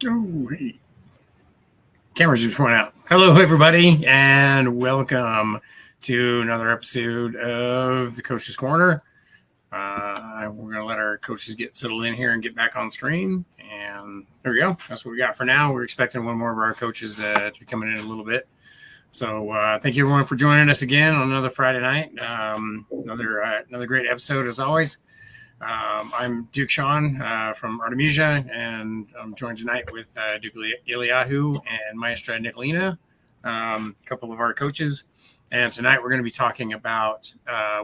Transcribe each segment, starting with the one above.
Oh, hey. Cameras just went out. Hello, everybody, and welcome to another episode of the Coach's Corner. We're going to let our coaches get settled in here and get back on screen. And there we go. That's what we got for now. We're expecting one more of our coaches to be coming in a little bit. So thank you, everyone, for joining us again on another Friday night. Another great episode, as always. I'm Duke Sean from Artemisia, and I'm joined tonight with Duke Eliyahu and Maestra Nicolina, a couple of our coaches. And tonight we're going to be talking about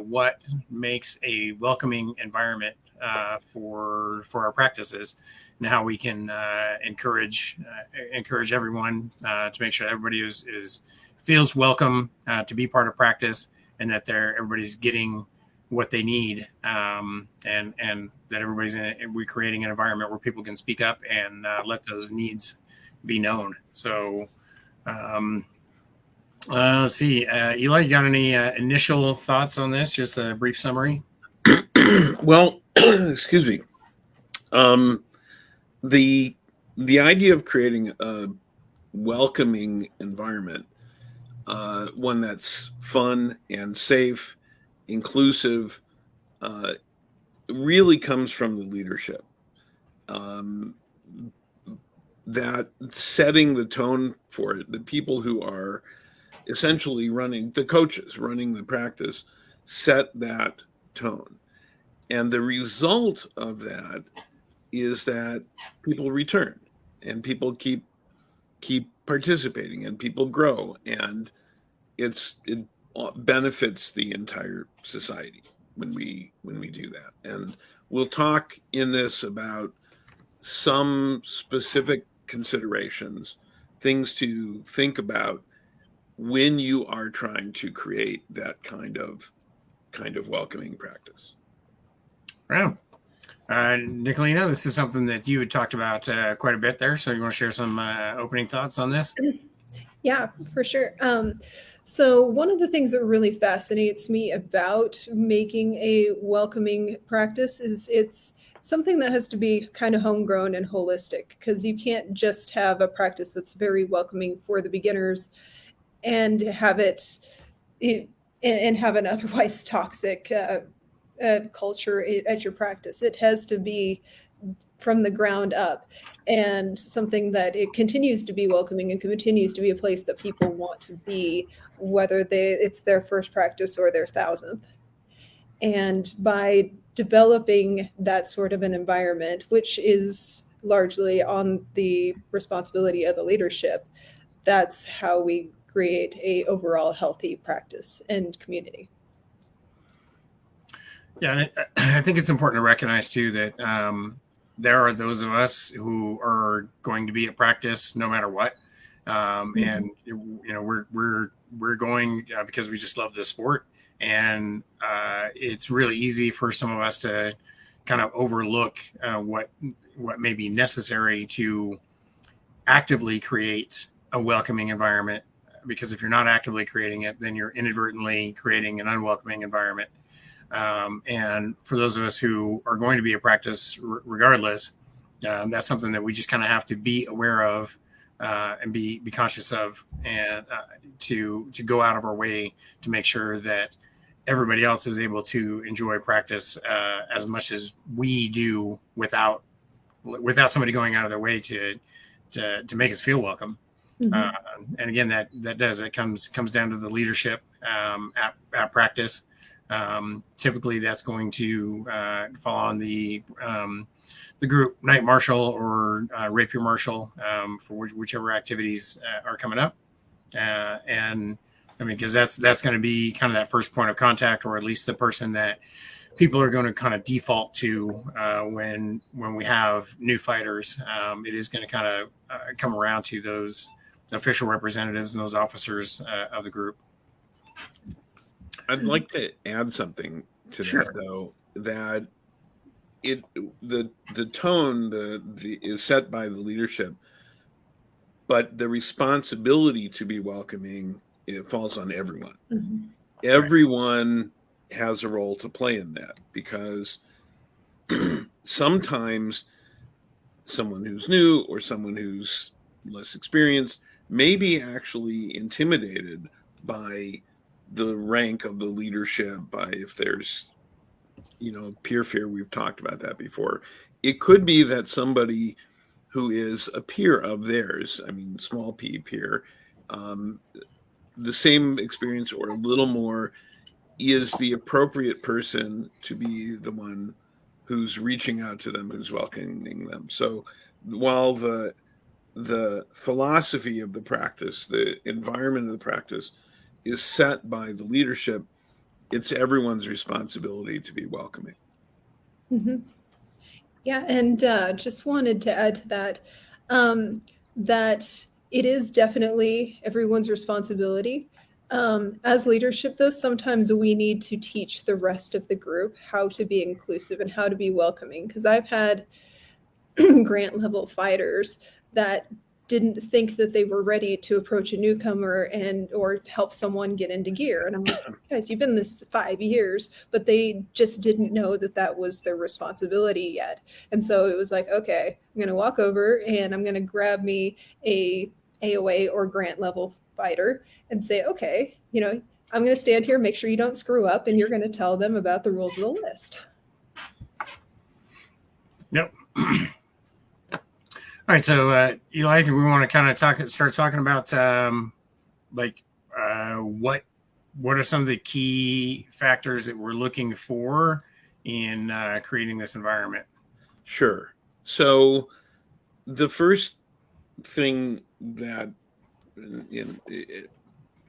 what makes a welcoming environment for our practices, and how we can encourage everyone to make sure everybody feels welcome to be part of practice, and that everybody's getting what they need, and that we're creating an environment where people can speak up and let those needs be known. So let's see, Eli, you got any initial thoughts on this? Just a brief summary. Well, excuse me. The idea of creating a welcoming environment, one that's fun and safe, inclusive, really comes from the leadership. That setting the tone for it, the people who are essentially the coaches running the practice, set that tone. And the result of that is that people return and people keep participating and people grow, and it benefits the entire society when we do that. And we'll talk in this about some specific considerations, things to think about when you are trying to create that kind of welcoming practice. Wow. Nicolina, this is something that you had talked about quite a bit there. So you want to share some opening thoughts on this? Yeah, for sure. So one of the things that really fascinates me about making a welcoming practice is it's something that has to be kind of homegrown and holistic, because you can't just have a practice that's very welcoming for the beginners and have and have an otherwise toxic culture at your practice. It has to be from the ground up, and something that it continues to be welcoming and continues to be a place that people want to be, whether it's their first practice or their 1,000th. And by developing that sort of an environment, which is largely on the responsibility of the leadership, that's how we create a overall healthy practice and community. Yeah, and I think it's important to recognize too that there are those of us who are going to be at practice no matter what, and we're going because we just love the sport, and it's really easy for some of us to kind of overlook what may be necessary to actively create a welcoming environment. Because if you're not actively creating it, then you're inadvertently creating an unwelcoming environment. And for those of us who are going to be at practice regardless, that's something that we just kind of have to be aware of and be conscious of, and to go out of our way to make sure that everybody else is able to enjoy practice as much as we do without somebody going out of their way to make us feel welcome. Mm-hmm. And again, that comes down to the leadership at practice. Typically, that's going to fall on the group night marshal or rapier marshal for whichever activities are coming up. And I mean, because that's going to be kind of that first point of contact, or at least the person that people are going to kind of default to when we have new fighters. It is going to kind of come around to those official representatives and those officers of the group. I'd like to add something to that, though, that the tone is set by the leadership, but the responsibility to be welcoming, it falls on everyone. Mm-hmm. Everyone has a role to play in that, because sometimes someone who's new or someone who's less experienced may be actually intimidated by the rank of the leadership, by if there's, peer fear. We've talked about that before. It could be that somebody who is a peer of theirs, I mean, small p peer, the same experience or a little more, is the appropriate person to be the one who's reaching out to them, who's welcoming them. So while the philosophy of the practice, the environment of the practice is set by the leadership, it's everyone's responsibility to be welcoming. Mm-hmm. Yeah, and just wanted to add to that, that it is definitely everyone's responsibility. As leadership, though, sometimes we need to teach the rest of the group how to be inclusive and how to be welcoming. Because I've had grant level fighters that didn't think that they were ready to approach a newcomer or help someone get into gear. And I'm like, guys, you've been this 5 years, but they just didn't know that that was their responsibility yet. And so it was like, okay, I'm going to walk over and I'm going to grab me a AOA or grant level fighter and say, okay, I'm going to stand here, make sure you don't screw up, and you're going to tell them about the rules of the list. Yep. All right, so Eli, we want to kind of start talking about what are some of the key factors that we're looking for in creating this environment? Sure. So the first thing that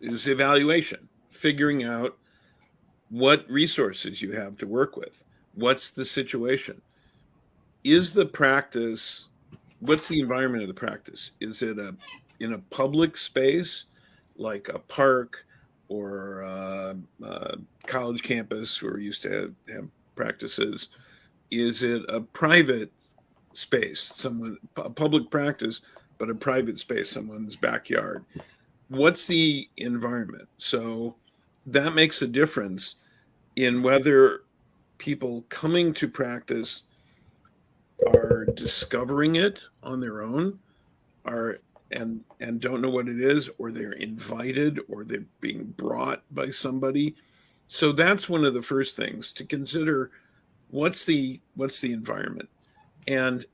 is evaluation, figuring out what resources you have to work with. What's the situation? Is the practice, what's the environment of the practice? Is it in a public space like a park or a college campus where we used to have practices? Is it a private space, a public practice, but a private space, someone's backyard? What's the environment? So that makes a difference in whether people coming to practice are discovering it on their own, and don't know what it is, or they're invited, or they're being brought by somebody. So that's one of the first things to consider. What's the environment? And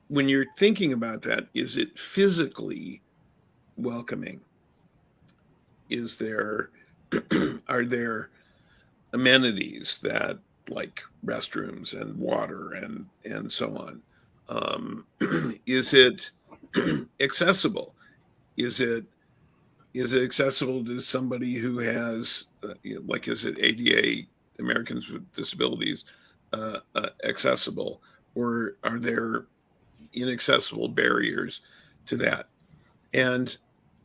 when you're thinking about that, is it physically welcoming? Are there amenities that, like restrooms and water and so on? Is it accessible? Is it accessible to somebody who has is it ADA, Americans with Disabilities, accessible, or are there inaccessible barriers to that? And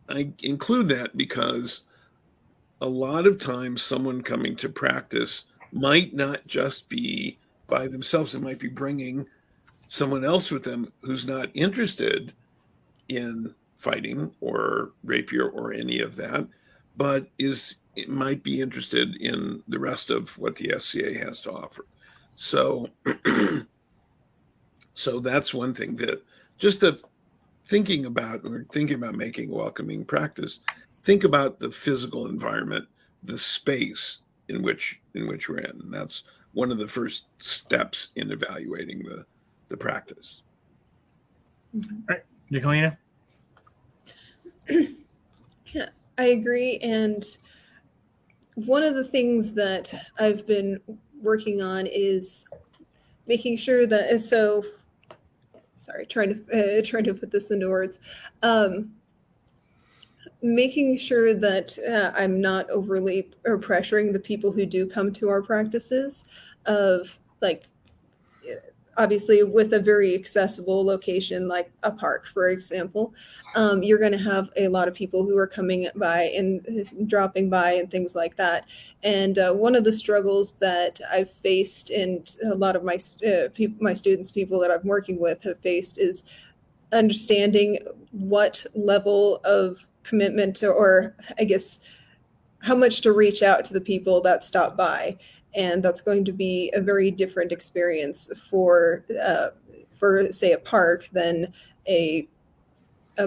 I include that because a lot of times someone coming to practice might not just be by themselves. It might be bringing someone else with them who's not interested in fighting or rapier or any of that, but it might be interested in the rest of what the SCA has to offer. So, so that's one thing that just thinking about making welcoming practice, think about the physical environment, the space in which we're in. And that's one of the first steps in evaluating the practice. All right, Nicolina? Yeah, I agree. And one of the things that I've been working on is making sure that, trying to put this into words, making sure that I'm not overly or pressuring the people who do come to our practices, of obviously with a very accessible location like a park, for example. You're going to have a lot of people who are coming by and dropping by and things like that. And one of the struggles that I've faced, and a lot of my students, people that I'm working with, have faced, is understanding what level of commitment or I guess how much to reach out to the people that stop by. And that's going to be a very different experience for for, say, a park than a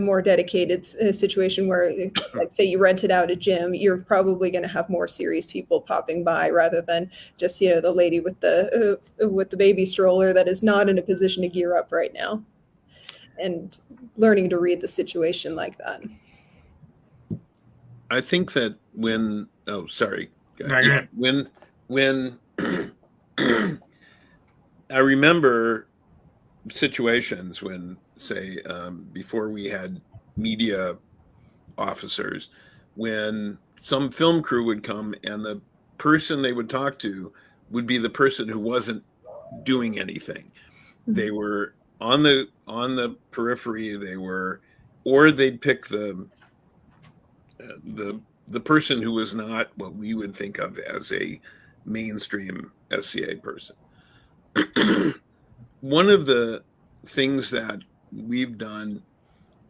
more dedicated situation where, like, say you rented out a gym, you're probably going to have more serious people popping by rather than just, the lady with the baby stroller that is not in a position to gear up right now, and learning to read the situation like that. I think that when I remember situations when, say, before we had media officers, when some film crew would come and the person they would talk to would be the person who wasn't doing anything. They were on the periphery. Or they'd pick the person who was not what we would think of as a mainstream SCA person. One of the things that we've done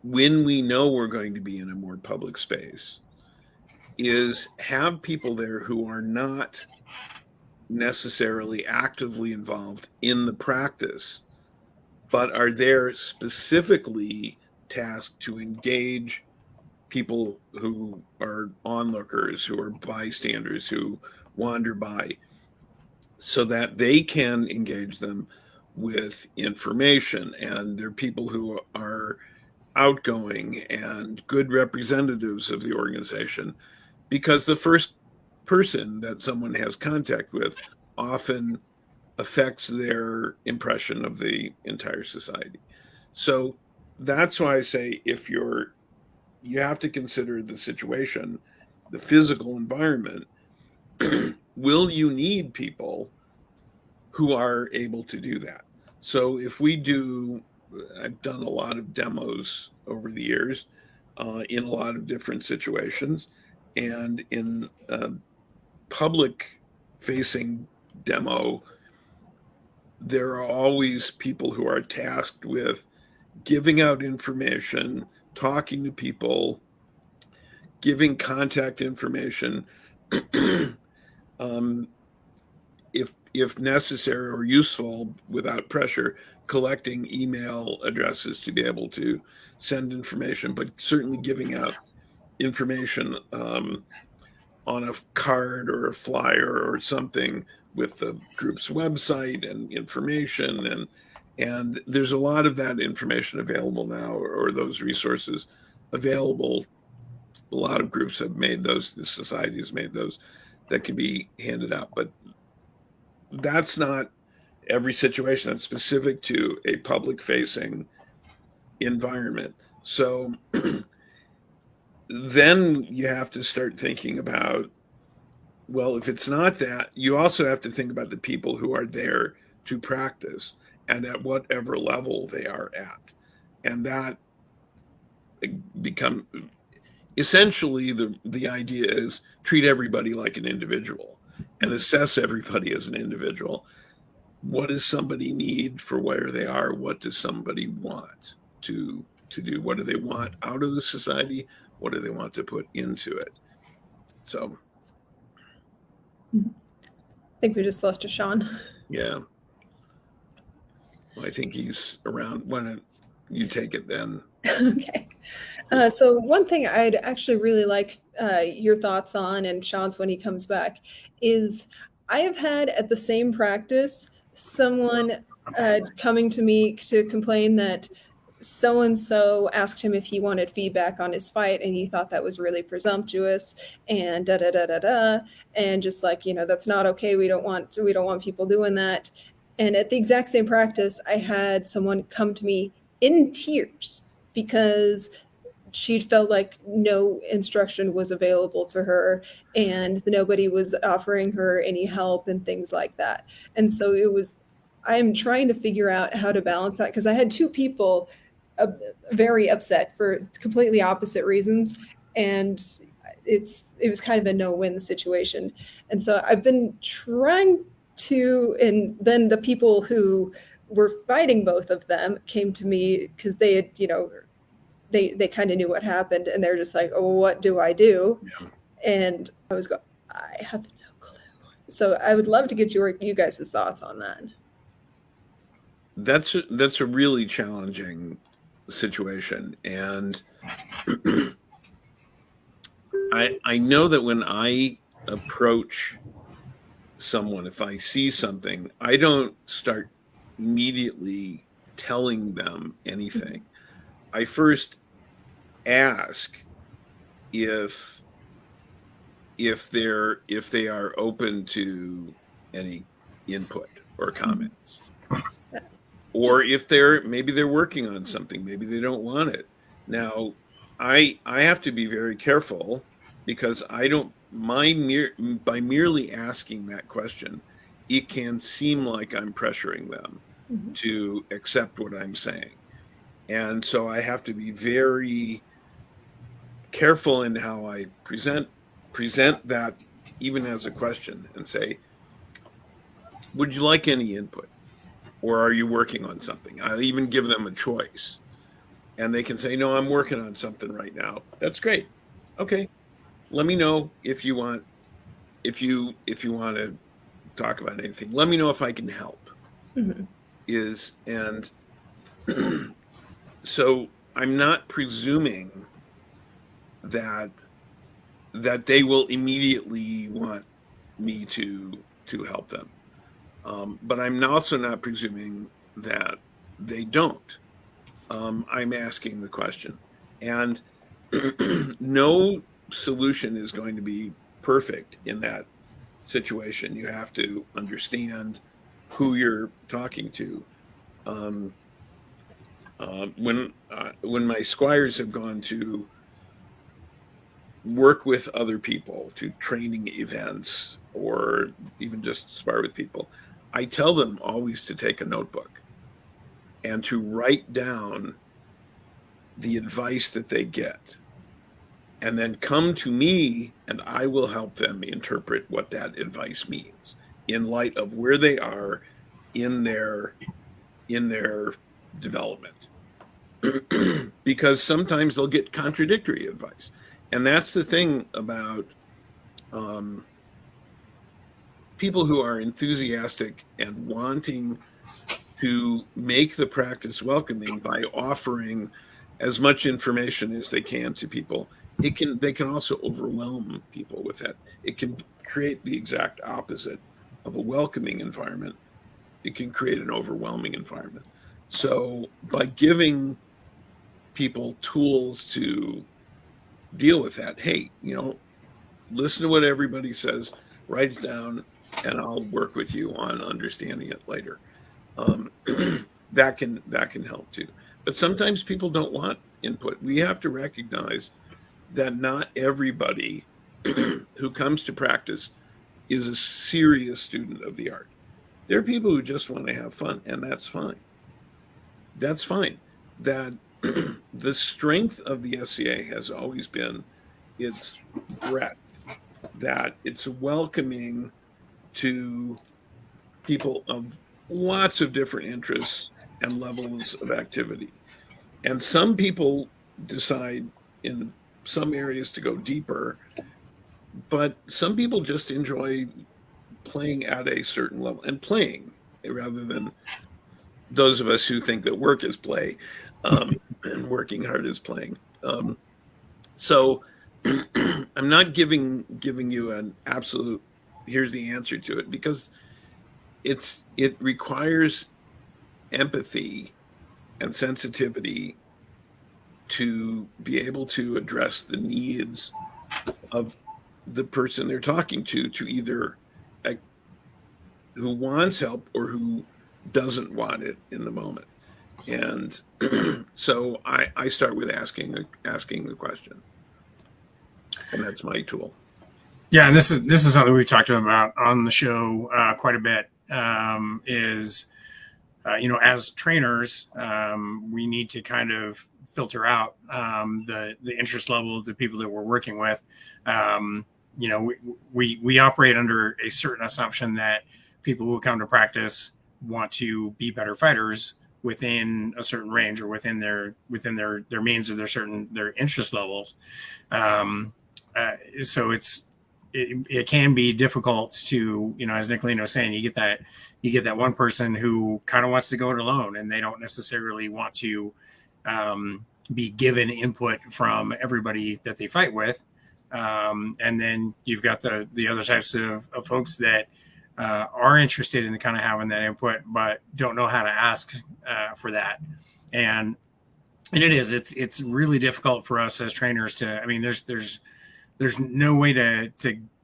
when we know we're going to be in a more public space is have people there who are not necessarily actively involved in the practice, but are there specifically tasked to engage people who are onlookers, who are bystanders, who wander by, so that they can engage them with information. And they're people who are outgoing and good representatives of the organization, because the first person that someone has contact with often affects their impression of the entire society. So that's why I say, you have to consider the situation, the physical environment. Will you need people who are able to do that? So I've done a lot of demos over the years in a lot of different situations, and in public facing demo, there are always people who are tasked with giving out information, talking to people, giving contact information, if necessary or useful without pressure, collecting email addresses to be able to send information, but certainly giving out information on a card or a flyer or something with the group's website and information. And there's a lot of that information available now, or those resources available. A lot of groups have made those, the society has made those, that can be handed out. But that's not every situation. That's specific to a public-facing environment. So then you have to start thinking about, well, if it's not that, you also have to think about the people who are there to practice and at whatever level they are at. And that become essentially the idea is treat everybody like an individual and assess everybody as an individual. What does somebody need for where they are? What does somebody want to do? What do they want out of the society? What do they want to put into it? So I think we just lost to Sean. yeah. Well, I think he's around. Why don't you take it then? Okay. So one thing I'd actually really like your thoughts on, and Sean's when he comes back, is I have had at the same practice someone coming to me to complain that so-and-so asked him if he wanted feedback on his fight, and he thought that was really presumptuous and and just like, that's not okay. We don't want people doing that. And at the exact same practice, I had someone come to me in tears because she felt like no instruction was available to her and nobody was offering her any help and things like that. And so I'm trying to figure out how to balance that, because I had two people very upset for completely opposite reasons, and it was kind of a no-win situation. And so I've been trying to, and then the people who were fighting both of them came to me because they had, they kind of knew what happened, and they're just like, oh, what do I do? Yeah. And I was going, I have no clue. So I would love to get you guys' thoughts on that. that's a really challenging situation, and I know that when I approach someone, if I see something, I don't start immediately telling them anything. I first ask if if they are open to any input or comments, or if maybe they're working on something, maybe they don't want it. Now, I have to be very careful because I don't by merely asking that question, it can seem like I'm pressuring them Mhm. to accept what I'm saying. And so I have to be very careful in how I present that, even as a question, and say, would you like any input? Or are you working on something? I even give them a choice. And they can say, no, I'm working on something right now. That's great. Okay. Let me know if you want if you want to talk about anything. Let me know if I can help. Mhm. Is and so I'm not presuming that they will immediately want me to help them. But I'm also not presuming that they don't. I'm asking the question. And no solution is going to be perfect in that situation. You have to understand who you're talking to. Um, when my squires have gone to work with other people to training events or even just spar with people, I tell them always to take a notebook and to write down the advice that they get and then come to me and I will help them interpret what that advice means in light of where they are in their development. Because sometimes they'll get contradictory advice. And that's the thing about um, people who are enthusiastic and wanting to make the practice welcoming by offering as much information as they can to people. They can also overwhelm people with that. It can create the exact opposite of a welcoming environment. It can create an overwhelming environment. So by giving people tools to deal with that, hey, listen to what everybody says, write it down, and I'll work with you on understanding it later. Um, that can help too. But sometimes people don't want input. We have to recognize that not everybody who comes to practice is a serious student of the art. There are people who just want to have fun, and that's fine. That's fine. That the strength of the SCA has always been its breadth, that it's welcoming to people of lots of different interests and levels of activity. And some people decide in some areas to go deeper, but some people just enjoy playing at a certain level and playing rather than those of us who think that work is play, and working hard is playing. So I'm not giving you an absolute here's the answer to it, because it requires empathy and sensitivity to be able to address the needs of the person they're talking to either who wants help or who doesn't want it in the moment. And so I start with asking the question, and that's my tool. Yeah, and this is something we've talked about on the show quite a bit. Is as trainers, we need to kind of filter out the interest level of the people that we're working with. We operate under a certain assumption that people who come to practice want to be better fighters within a certain range or within their means or their interest levels. So it can be difficult to, as Nicolina was saying, you get that one person who kind of wants to go it alone, and they don't necessarily want to be given input from everybody that they fight with. And then you've got the other types of folks that are interested in kind of having that input, but don't know how to ask for that. And it's really difficult for us as trainers to, there's no way to,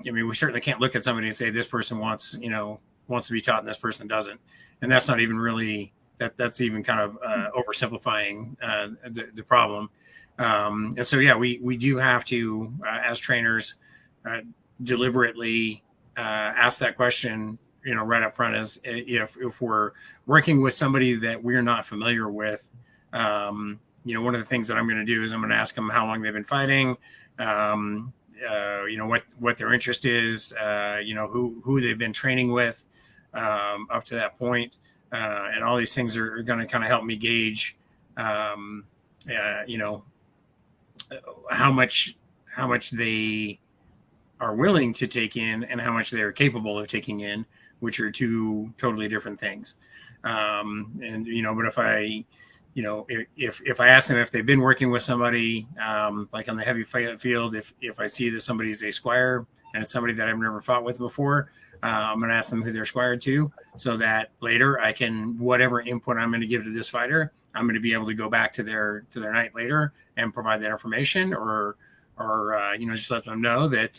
we certainly can't look at somebody and say, this person wants to be taught and this person doesn't. And that's not even really, that's even kind of oversimplifying the problem. And so, yeah, we do have to, as trainers, deliberately ask that question, right up front, as if we're working with somebody that we're not familiar with. One of the things that I'm going to do is I'm going to ask them how long they've been fighting, what their interest is, who they've been training with up to that point. And all these things are going to kind of help me gauge, how much they are willing to take in and how much they are capable of taking in, which are two totally different things. But if I ask them if they've been working with somebody, like on the heavy field, if I see that somebody's a squire and it's somebody that I've never fought with before, I'm going to ask them who they're squired to, so that later I can, whatever input I'm going to give to this fighter, I'm going to be able to go back to their night later and provide that information, or just let them know that,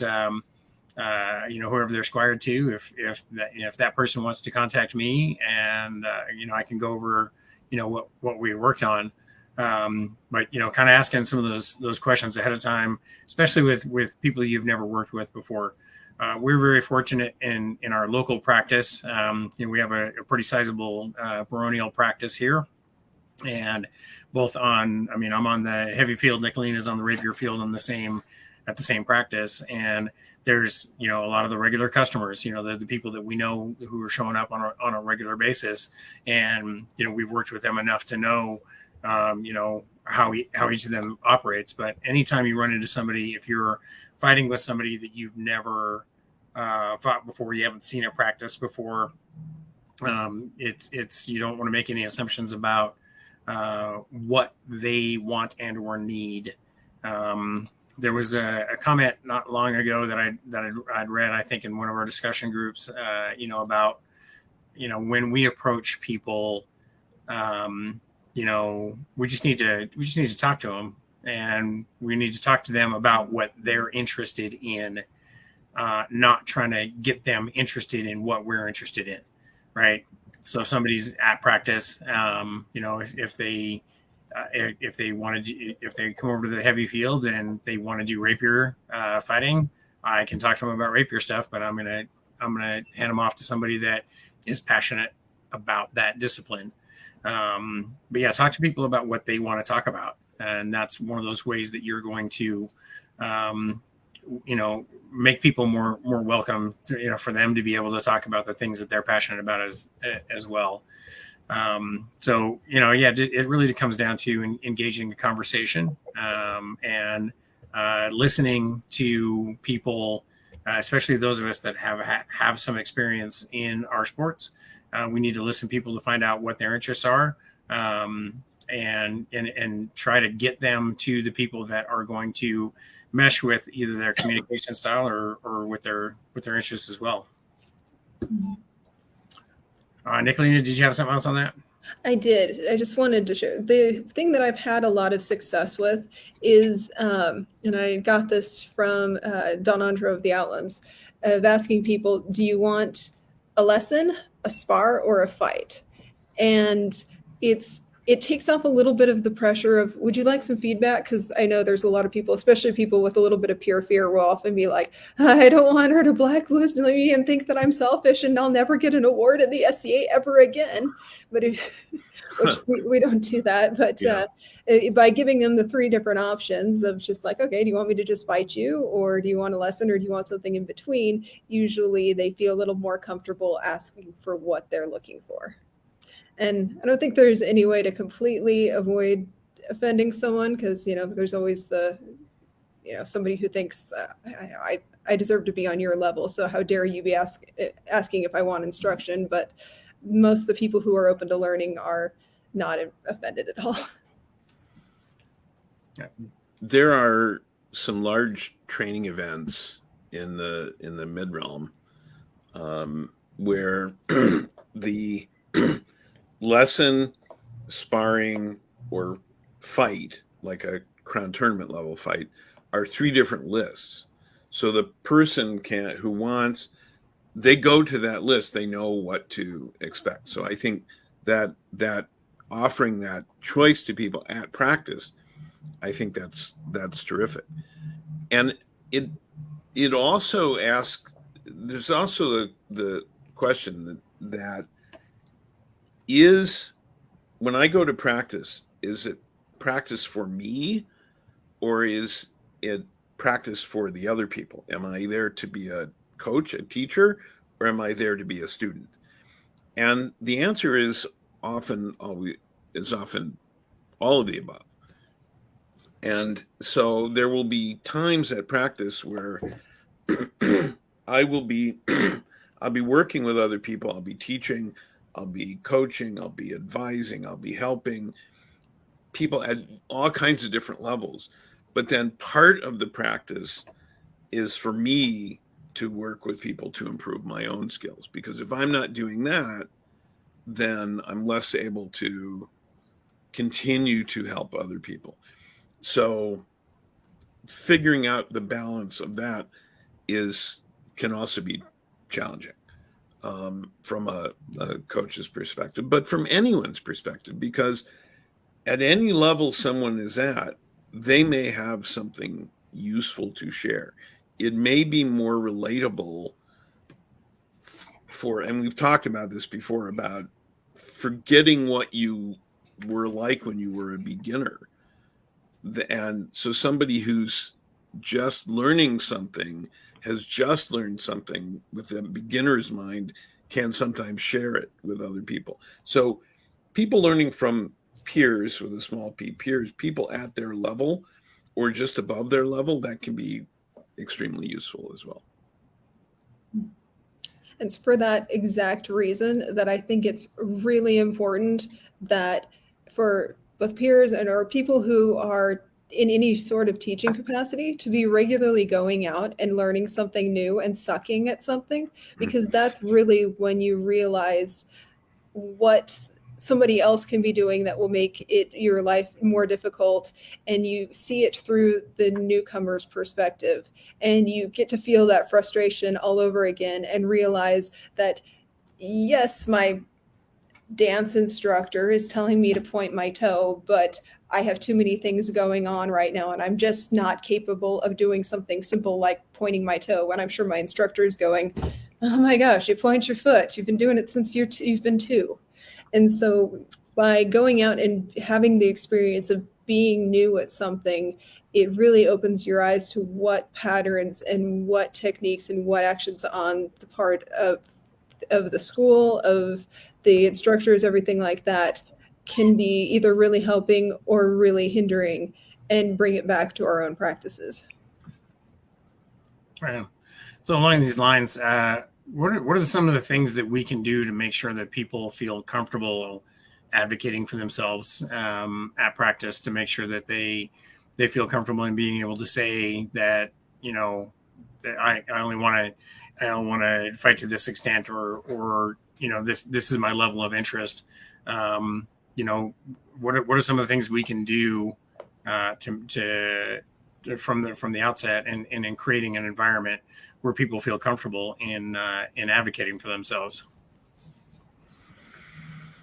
whoever they're squired to, if that person wants to contact me, and, I can go over, what we worked on. But kind of asking some of those questions ahead of time, especially with people you've never worked with before. We're very fortunate in our local practice. We have a pretty sizable baronial practice here, and both I'm on the heavy field, Nicolina's on the rapier field at the same practice, and there's a lot of the regular customers, the people that we know who are showing up on a regular basis, and we've worked with them enough to know how each of them operates. But anytime you run into somebody, if you're fighting with somebody that you've never fought before, you haven't seen it practice before, it's you don't want to make any assumptions about what they want and or need. There was a comment not long ago that I'd read, I think, in one of our discussion groups, about when we approach people, we just need to talk to them, and we need to talk to them about what they're interested in, not trying to get them interested in what we're interested in, right? So if somebody's at practice, if they come over to the heavy field and they want to do rapier fighting, I can talk to them about rapier stuff, but I'm gonna hand them off to somebody that is passionate about that discipline. But yeah, talk to people about what they want to talk about, and that's one of those ways that you're going to, make people more welcome to, for them to be able to talk about the things that they're passionate about as well. It really comes down to engaging a conversation, and listening to people, especially those of us that have some experience in our sports. We need to listen to people to find out what their interests are, and try to get them to the people that are going to mesh with either their communication style or with their interests as well. Nicolina, did you have something else on that? I did. I just wanted to share the thing that I've had a lot of success with is, and I got this from Don Andro of the Outlands, of asking people, do you want a lesson, a spar, or a fight? And it takes off a little bit of the pressure of, would you like some feedback? Because I know there's a lot of people, especially people with a little bit of pure fear, will often be like, I don't want her to blacklist me and think that I'm selfish and I'll never get an award in the SCA ever again. But we don't do that. But by giving them the three different options of just like, okay, do you want me to just fight you? Or do you want a lesson? Or do you want something in between? Usually they feel a little more comfortable asking for what they're looking for. And I don't think there's any way to completely avoid offending someone, because, there's always the, somebody who thinks I deserve to be on your level, so how dare you be asking if I want instruction? But most of the people who are open to learning are not offended at all. There are some large training events in the mid realm where the lesson, sparring, or fight, like a crown tournament level fight, are 3 different lists. So the person who wants, they go to that list, they know what to expect. So I think that offering that choice to people at practice, I think that's terrific. And it also asks, there's also the question that is, when I go to practice, is it practice for me, or is it practice for the other people? Am I there to be a coach, a teacher, or am I there to be a student? And the answer is often all of the above. And so there will be times at practice where I'll be working with other people. I'll be teaching, I'll be coaching, I'll be advising, I'll be helping people at all kinds of different levels. But then part of the practice is for me to work with people to improve my own skills. Because if I'm not doing that, then I'm less able to continue to help other people. So figuring out the balance of that can also be challenging from a coach's perspective, but from anyone's perspective, because at any level someone is at, they may have something useful to share. It may be more relatable and we've talked about this before, about forgetting what you were like when you were a beginner. And so somebody who's just learning something, has just learned something with a beginner's mind, can sometimes share it with other people. So people learning from peers, with a small p, peers, people at their level or just above their level, that can be extremely useful as well. It's for that exact reason that I think it's really important that for both peers and or people who are in any sort of teaching capacity to be regularly going out and learning something new and sucking at something, because that's really when you realize what somebody else can be doing that will make your life more difficult, and you see it through the newcomer's perspective, and you get to feel that frustration all over again and realize that yes, my dance instructor is telling me to point my toe, but I have too many things going on right now and I'm just not capable of doing something simple like pointing my toe, when I'm sure my instructor is going, oh my gosh, you point your foot, you've been doing it since you've been 2. And so by going out and having the experience of being new at something, it really opens your eyes to what patterns and what techniques and what actions on the part of the school, of the instructors, everything like that, can be either really helping or really hindering, and bring it back to our own practices. Right. So along these lines, what are some of the things that we can do to make sure that people feel comfortable advocating for themselves at practice, to make sure that they feel comfortable in being able to say that, that I only want to fight to this extent, or this is my level of interest. What are some of the things we can do to from the outset, and in creating an environment where people feel comfortable in advocating for themselves?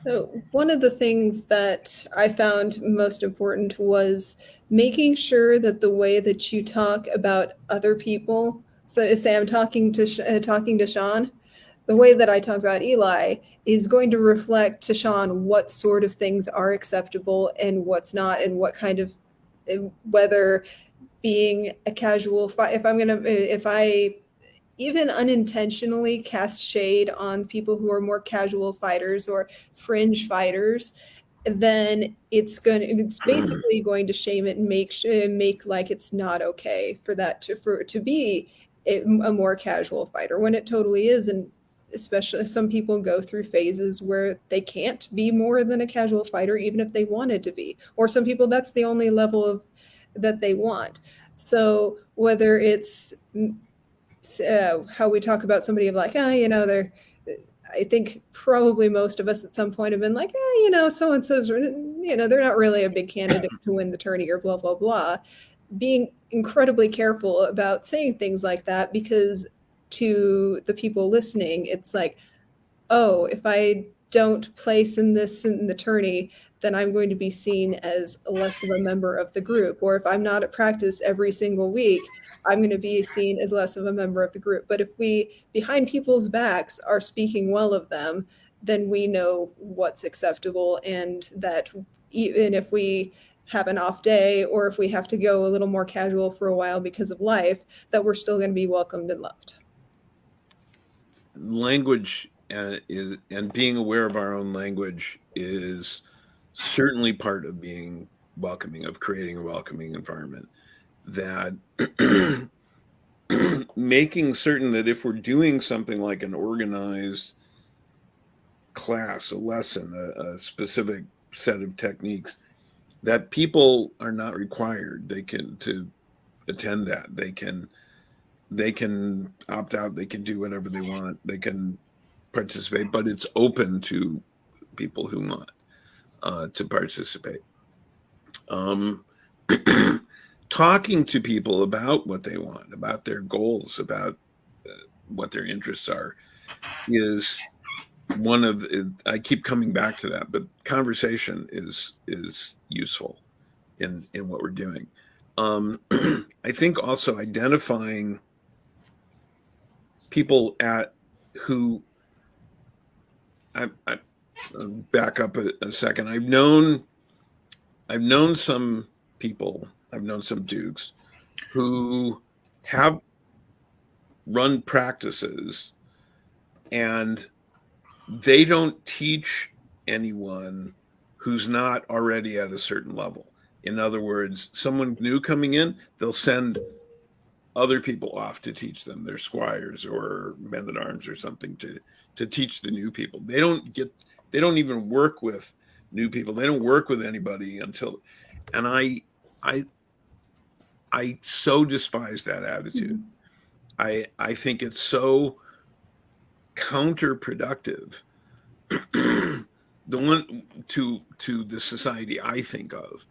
So one of the things that I found most important was making sure that the way that you talk about other people, so say I'm talking to Sean, the way that I talk about Eli is going to reflect to Sean what sort of things are acceptable and what's not, and what kind of, whether being a casual fight, if I even unintentionally cast shade on people who are more casual fighters or fringe fighters, then it's basically going to shame it and make like it's not okay for that to be a more casual fighter when it totally is. And especially some people go through phases where they can't be more than a casual fighter even if they wanted to be, or some people that's the only level of that they want. So whether it's how we talk about somebody of like, they're, I think probably most of us at some point have been like, so and so's, they're not really a big candidate to win the tourney or blah, blah, blah. Being incredibly careful about saying things like that, because to the people listening, it's like, oh, if I don't place in the tourney, then I'm going to be seen as less of a member of the group. Or if I'm not at practice every single week, I'm going to be seen as less of a member of the group. But if we, behind people's backs, are speaking well of them, then we know what's acceptable, and that even if we have an off day or if we have to go a little more casual for a while because of life, that we're still going to be welcomed and loved. Language and being aware of our own language is certainly part of being welcoming, of creating a welcoming environment. That making certain that if we're doing something like an organized class, a lesson, a specific set of techniques, that people are not required to attend that. They can opt out, they can do whatever they want, they can participate, but it's open to people who want to participate. Talking to people about what they want, about their goals, about what their interests are, is one of I keep coming back to that, but conversation is useful in what we're doing. I think also identifying people who I back up a second. I've known some people, I've known some dukes who have run practices and they don't teach anyone who's not already at a certain level. In other words, someone new coming in, they'll send other people off to teach them, their squires or men at arms or something, to teach the new people. They don't even work with new people. They don't work with anybody until, and I so despise that attitude. I think it's so counterproductive. The one to the society I think of,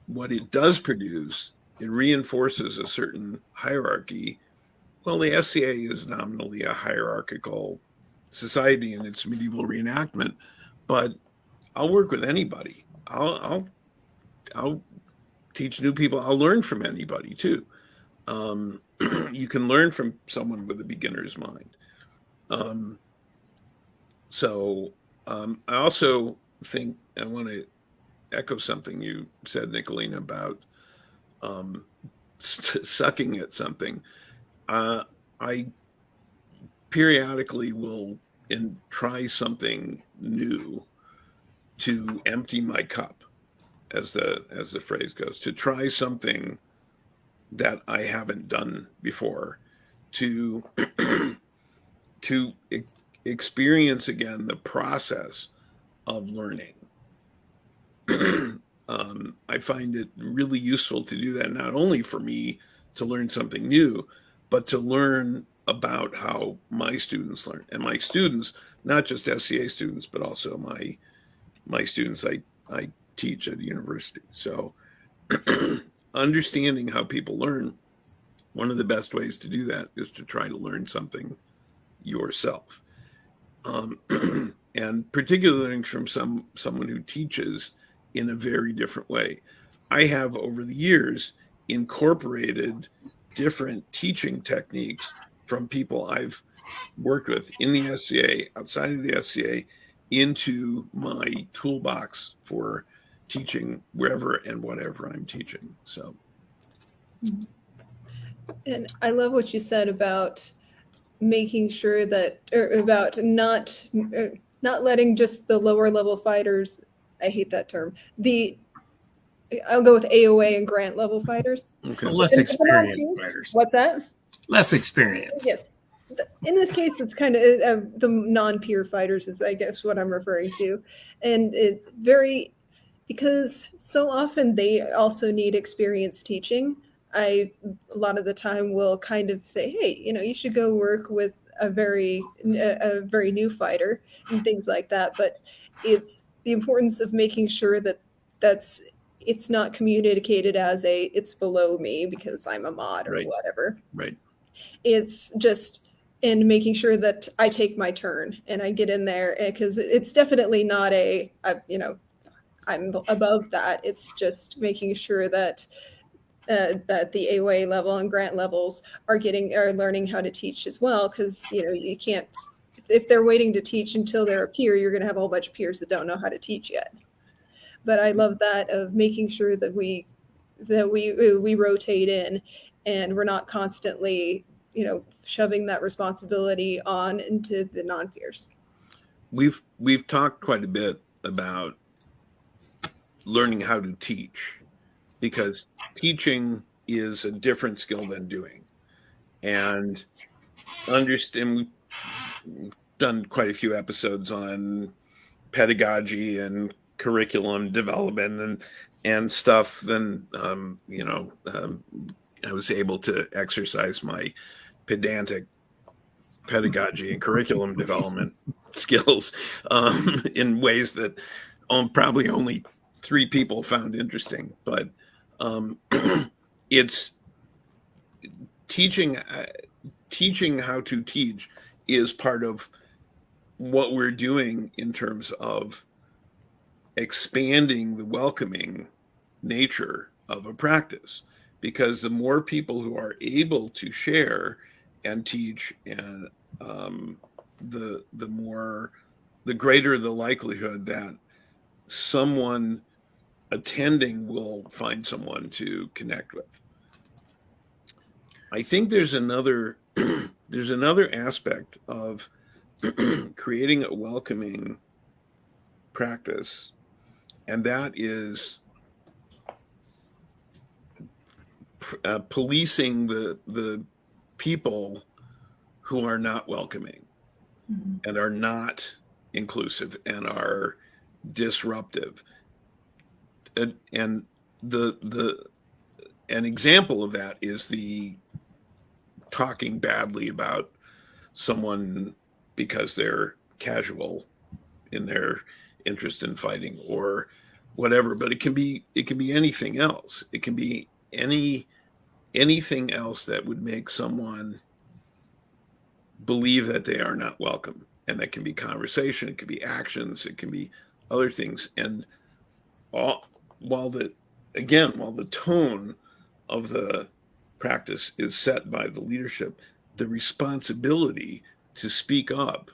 what it does produce, it reinforces a certain hierarchy. Well, the SCA is nominally a hierarchical society in its medieval reenactment, but I'll work with anybody. I'll teach new people. I'll learn from anybody too. You can learn from someone with a beginner's mind. I also think I want to echo something you said, Nicolina, about sucking at something. I periodically will try something new to empty my cup, as the phrase goes, to try something that I haven't done before, to experience again the process of learning. I find it really useful to do that, not only for me to learn something new, but to learn about how my students learn. And my students, not just SCA students, but also my students I teach at university. So understanding how people learn, one of the best ways to do that is to try to learn something yourself. And particularly from someone who teaches in a very different way. I have over the years incorporated different teaching techniques from people I've worked with in the SCA, outside of the SCA, into my toolbox for teaching wherever and whatever I'm teaching. So, and I love what you said about making sure that, or about not letting just the lower level fighters I hate that term. I'll go with AOA and grant level fighters. Okay. Less experienced fighters. What's that? Less experienced. Yes. In this case, it's kind of the non-peer fighters is, I guess, what I'm referring to. And it's because so often they also need experience teaching. A lot of the time will kind of say, hey, you should go work with a very new fighter and things like that. But it's the importance of making sure that it's not communicated as it's below me because I'm a mod or whatever. Right. It's just and making sure that I take my turn and I get in there, because it's definitely not I'm above that. It's just making sure that that the AOA level and grant levels are learning how to teach as well, because you can't, if they're waiting to teach until they're a peer, you're going to have a whole bunch of peers that don't know how to teach yet. But I love that of making sure that we rotate in and we're not constantly shoving that responsibility on into the non-peers. We've talked quite a bit about learning how to teach, because teaching is a different skill than doing. And we've done quite a few episodes on pedagogy and curriculum development and stuff. Then I was able to exercise my pedantic pedagogy and curriculum development skills in ways that probably only 3 people found interesting. But it's teaching how to teach is part of what we're doing in terms of expanding the welcoming nature of a practice, because the more people who are able to share and teach, and the greater the likelihood that someone attending will find someone to connect with. I think there's another aspect of creating a welcoming practice, and that is policing the people who are not welcoming and are not inclusive and are disruptive. And an example of that is the talking badly about someone because they're casual in their interest in fighting or whatever. But it can be anything else. It can be anything else that would make someone believe that they are not welcome. And that can be conversation, it can be actions, it can be other things. And while the tone of the practice is set by the leadership, the responsibility to speak up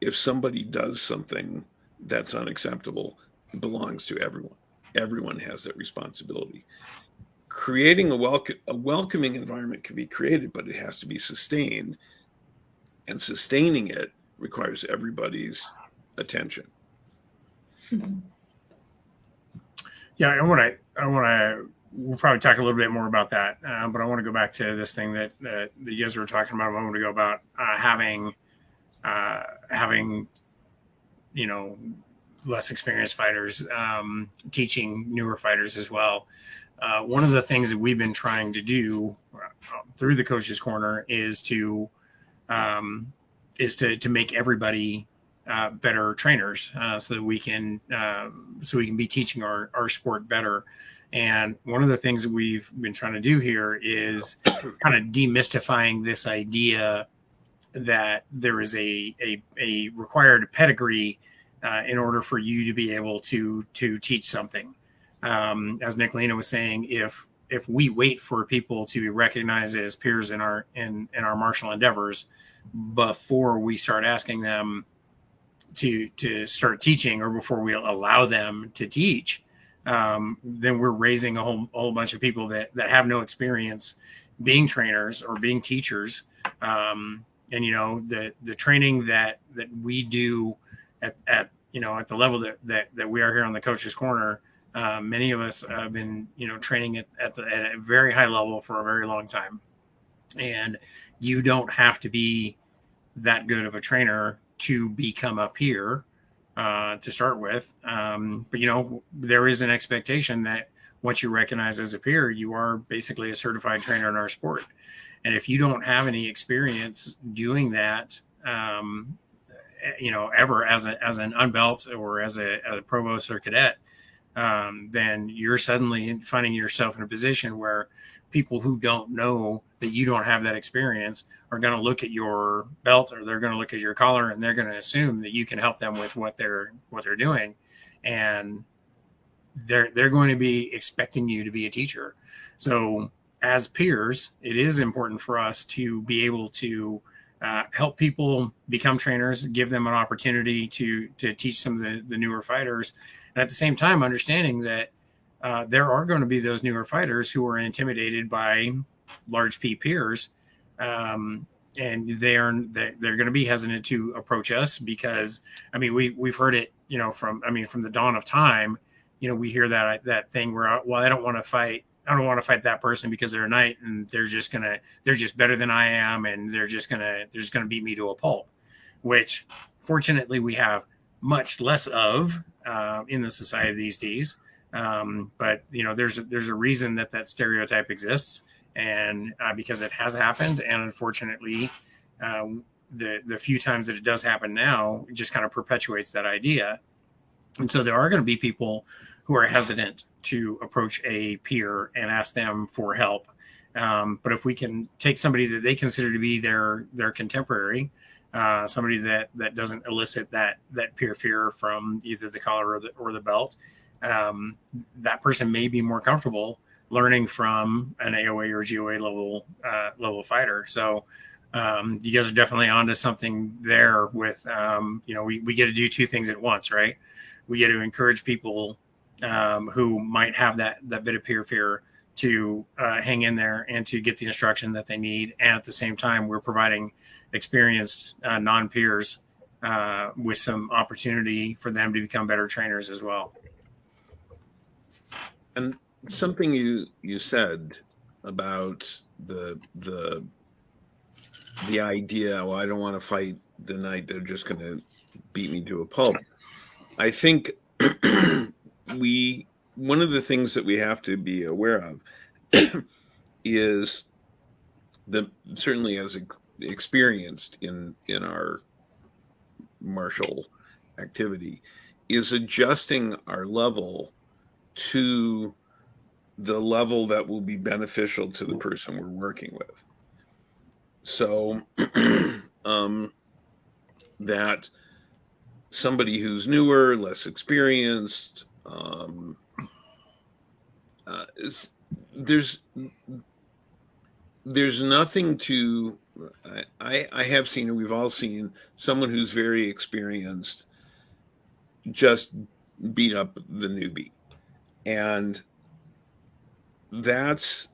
if somebody does something that's unacceptable belongs to everyone. Everyone has that responsibility. Creating a welcoming environment can be created, but it has to be sustained, and sustaining it requires everybody's attention. Yeah, I want to. We'll probably talk a little bit more about that, but I want to go back to this thing that you guys were talking about a moment ago about having less experienced fighters teaching newer fighters as well. One of the things that we've been trying to do through the Coach's Corner is to make everybody better trainers, so that we can be teaching our sport better. And one of the things that we've been trying to do here is kind of demystifying this idea that there is a required pedigree in order for you to be able to teach something. As Nicolina was saying, if we wait for people to be recognized as peers in our martial endeavors before we start asking them to start teaching, or before we allow them to teach, then we're raising a whole bunch of people that have no experience being trainers or being teachers. And the training that we do at at the level that we are here on the Coach's Corner, many of us have been, training at a very high level for a very long time. And you don't have to be that good of a trainer to become a peer to start with. But, there is an expectation that once you're recognized as a peer, you are basically a certified trainer in our sport. And if you don't have any experience doing that, ever as an unbelt or as a provost or cadet, then you're suddenly finding yourself in a position where people who don't know that you don't have that experience are going to look at your belt, or they're going to look at your collar, and they're going to assume that you can help them with what they're doing. And they're going to be expecting you to be a teacher. So as peers, it is important for us to be able to help people become trainers, give them an opportunity to teach some of the newer fighters. And at the same time, understanding that there are going to be those newer fighters who are intimidated by large P peers. And they're going to be hesitant to approach us because, we've heard it, from the dawn of time. We hear that thing where, well, I don't want to fight that person because they're a knight and they're just better than I am, and they're just gonna beat me to a pulp, which fortunately we have much less of in the society these days. But there's a reason that stereotype exists, and because it has happened, and unfortunately, the few times that it does happen now, it just kind of perpetuates that idea. And so there are going to be people who are hesitant to approach a peer and ask them for help. But if we can take somebody that they consider to be their contemporary, somebody that doesn't elicit that peer fear from either the collar or the belt, that person may be more comfortable learning from an AOA or GOA level fighter. So you guys are definitely onto something there with, we get to do two things at once, right? We get to encourage people who might have that bit of peer fear to hang in there and to get the instruction that they need. And at the same time, we're providing experienced non-peers with some opportunity for them to become better trainers as well. And something you said about the idea, well, I don't want to fight the night they're just going to beat me to a pulp. I think one of the things that we have to be aware of is certainly as experienced in our martial activity, is adjusting our level to the level that will be beneficial to the person we're working with. So that somebody who's newer, less experienced, there's nothing to. I have seen, and we've all seen, someone who's very experienced just beat up the newbie, and that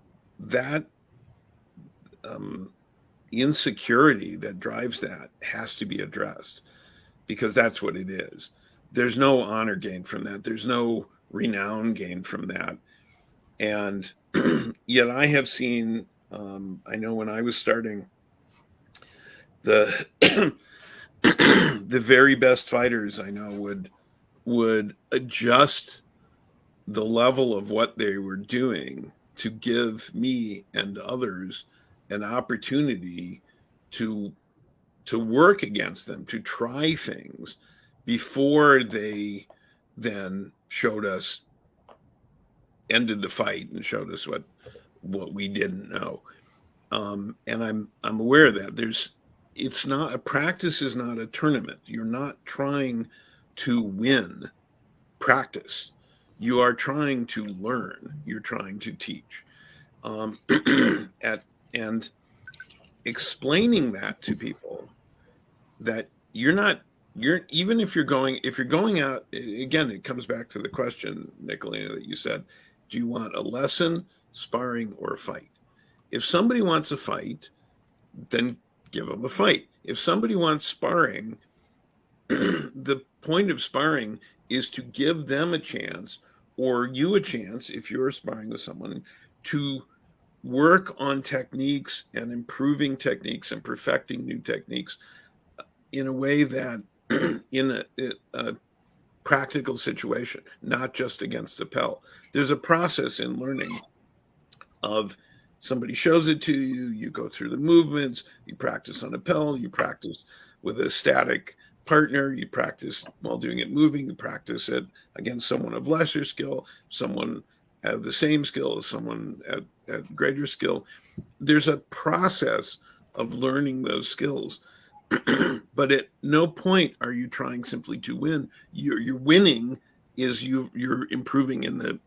insecurity that drives that has to be addressed, because that's what it is. There's no honor gained from that. There's no renown gained from that. And yet I have seen, I know when I was starting, the the very best fighters I know would adjust the level of what they were doing to give me and others an opportunity to work against them, to try things before they then ended the fight and showed us what we didn't know. And I'm aware of that. It's not a practice, is not a tournament. You're not trying to win practice. You are trying to learn. You're trying to teach. And explaining that to people, that even if you're going out, again, it comes back to the question, Nicolina, that you said, do you want a lesson, sparring, or a fight? If somebody wants a fight, then give them a fight. If somebody wants sparring, the point of sparring is to give them a chance, or you a chance, if you're sparring with someone, to work on techniques and improving techniques and perfecting new techniques in a way that in a practical situation, not just against a Pell. There's a process in learning of somebody shows it to you, you go through the movements, you practice on a Pell, you practice with a static partner, you practice while doing it moving, you practice it against someone of lesser skill, someone at the same skill, someone at greater skill. There's a process of learning those skills. But at no point are you trying simply to win. You're winning is you're improving in the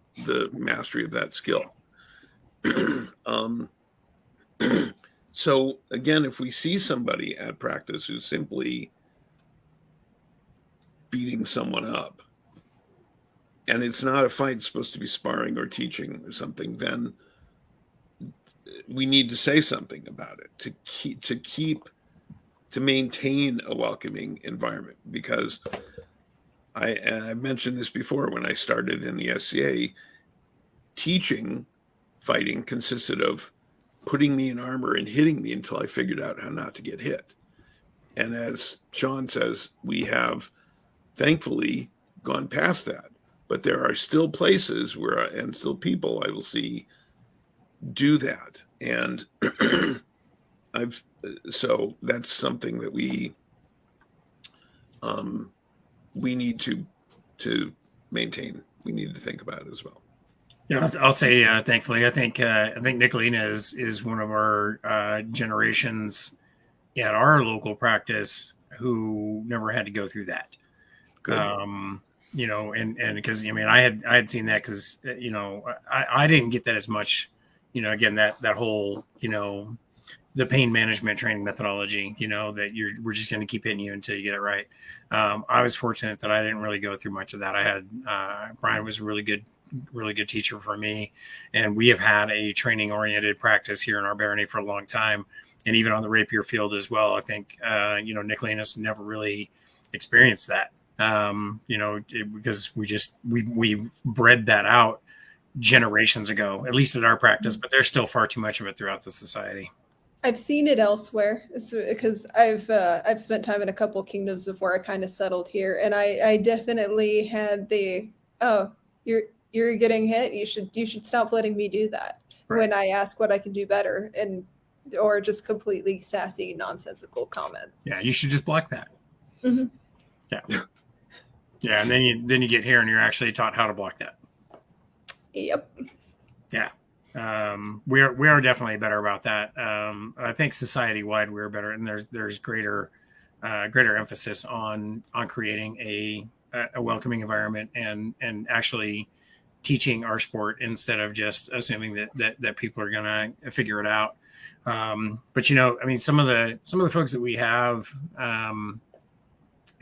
mastery of that skill. So again, if we see somebody at practice who's simply beating someone up, and it's not a fight, it's supposed to be sparring or teaching or something, then we need to say something about it to maintain a welcoming environment. Because I mentioned this before, when I started in the SCA, teaching fighting consisted of putting me in armor and hitting me until I figured out how not to get hit. And as Sean says, we have thankfully gone past that. But there are still places where, and still people I will see do that. And so that's something that we need to maintain. We need to think about as well. Yeah, I'll say thankfully, I think Nicolina is one of our generations at our local practice who never had to go through that. Good. You know, and because I mean, I had seen that because you know I didn't get that as much. You know, again that whole the pain management training methodology. You know that we're just going to keep hitting you until you get it right. I was fortunate that I didn't really go through much of that. I had Brian was a really good teacher for me, and we have had a training oriented practice here in our barony for a long time, and even on the rapier field as well. I think Nicolina's never really experienced that. Because we bred that out generations ago, at least at our practice, but there's still far too much of it throughout the society. I've seen it elsewhere because I've spent time in a couple kingdoms before I kind of settled here, and I definitely had you're getting hit. You should stop letting me do that. Right. When I ask what I can do better, or just completely sassy, nonsensical comments. Yeah, you should just block that. Mm-hmm. Yeah. Yeah, and then you get here and you're actually taught how to block that. Yep. Yeah. We are definitely better about that. I think society wide we're better, and there's greater emphasis on creating a welcoming environment and actually teaching our sport instead of just assuming that people are gonna figure it out. But I mean, some of the folks that we have.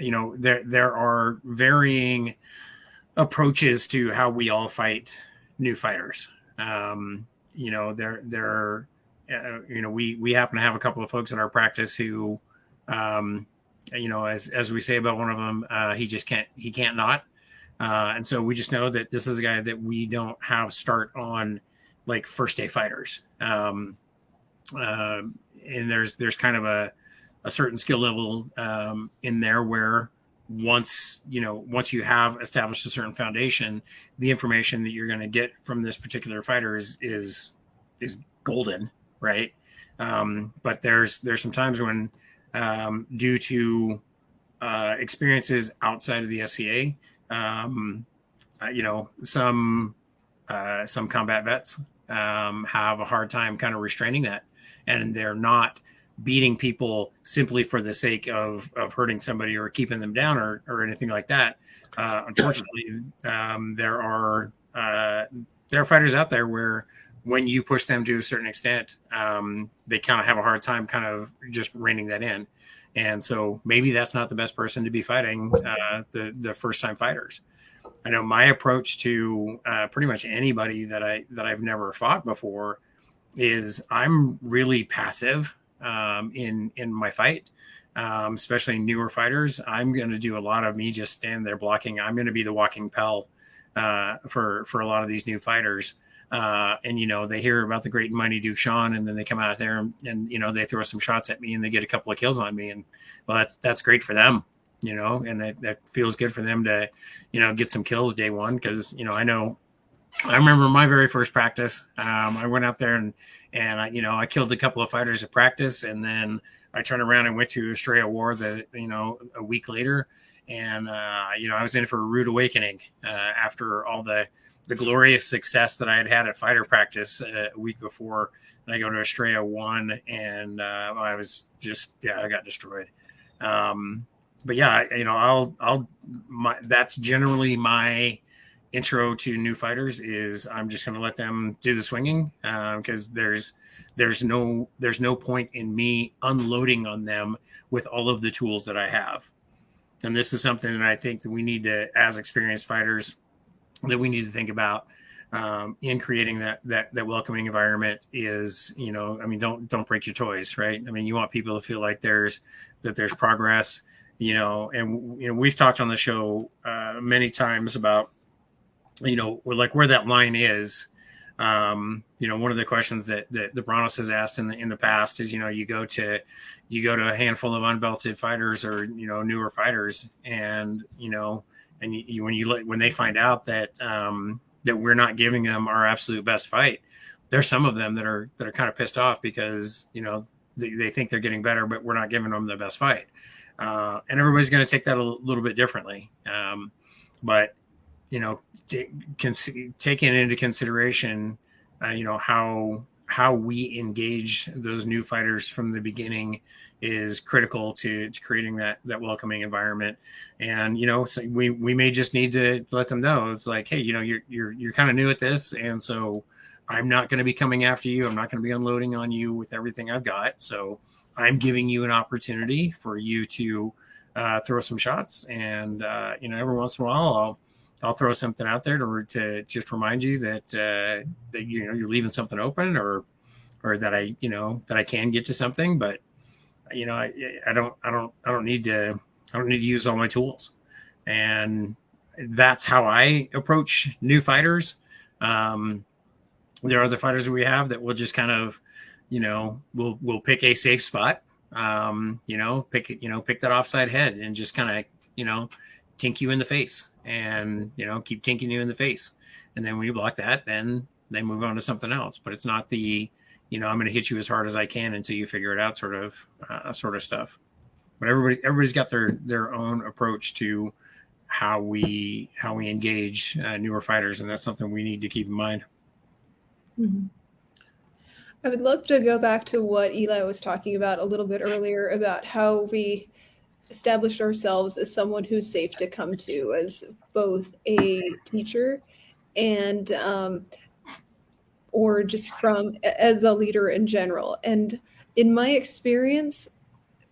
There are varying approaches to how we all fight new fighters. We happen to have a couple of folks in our practice who, as we say about one of them, he can't not. And so we just know that this is a guy that we don't have start on like first day fighters. And there's kind of a certain skill level in there where once you have established a certain foundation, the information that you're going to get from this particular fighter is golden, right? But there's some times when due to experiences outside of the SCA, some combat vets have a hard time kind of restraining that, and they're not beating people simply for the sake of hurting somebody or keeping them down or anything like that. Unfortunately, there are fighters out there where when you push them to a certain extent, they kind of have a hard time kind of just reining that in. And so maybe that's not the best person to be fighting the first time fighters. I know my approach to pretty much anybody that I've never fought before is I'm really passive in my fight. especially newer fighters, I'm going to do a lot of me just standing there blocking. I'm going to be the walking Pell for a lot of these new fighters. And they hear about the great and mighty Duke Sean, and then they come out there and they throw some shots at me and they get a couple of kills on me, and well, that's great for them, and that feels good for them to get some kills day one, because I remember my very first practice. I went out there and I killed a couple of fighters at practice, and then I turned around and went to Australia War a week later, and I was in for a rude awakening after all the glorious success that I had at fighter practice a week before. And I go to Australia 1, and I was I got destroyed. But yeah, that's generally my intro to new fighters. Is I'm just going to let them do the swinging, because there's no point in me unloading on them with all of the tools that I have. And this is something that I think that we need to, as experienced fighters, that we need to think about in creating that welcoming environment. Is don't break your toys, right? I mean, you want people to feel like there's progress, and we've talked on the show many times about where that line is. One of the questions that the Bronos has asked in the past is, you go to a handful of unbelted fighters or newer fighters, and when they find out that that we're not giving them our absolute best fight, there's some of them that are kind of pissed off because they think they're getting better, but we're not giving them the best fight, and everybody's going to take that a little bit differently, but taking into consideration, how we engage those new fighters from the beginning is critical to creating that welcoming environment. And so we may just need to let them know, it's like, hey, you're kind of new at this, and so I'm not going to be coming after you. I'm not going to be unloading on you with everything I've got. So I'm giving you an opportunity for you to throw some shots, and every once in a while I'll throw something out there to just remind you that you're leaving something open, or that I can get to something. But I don't need to use all my tools, and that's how I approach new fighters. There are the fighters that we have that will just kind of we'll pick a safe spot, pick that offside head and just kind of tink you in the face, and keep tinking you in the face, and then when you block that, then they move on to something else. But it's not the I'm going to hit you as hard as I can until you figure it out sort of stuff. But everybody's got their own approach to how we engage newer fighters, and that's something we need to keep in mind. Mm-hmm. I would love to go back to what Eli was talking about a little bit earlier about how we established ourselves as someone who's safe to come to, as both a teacher and or just as a leader in general. And in my experience,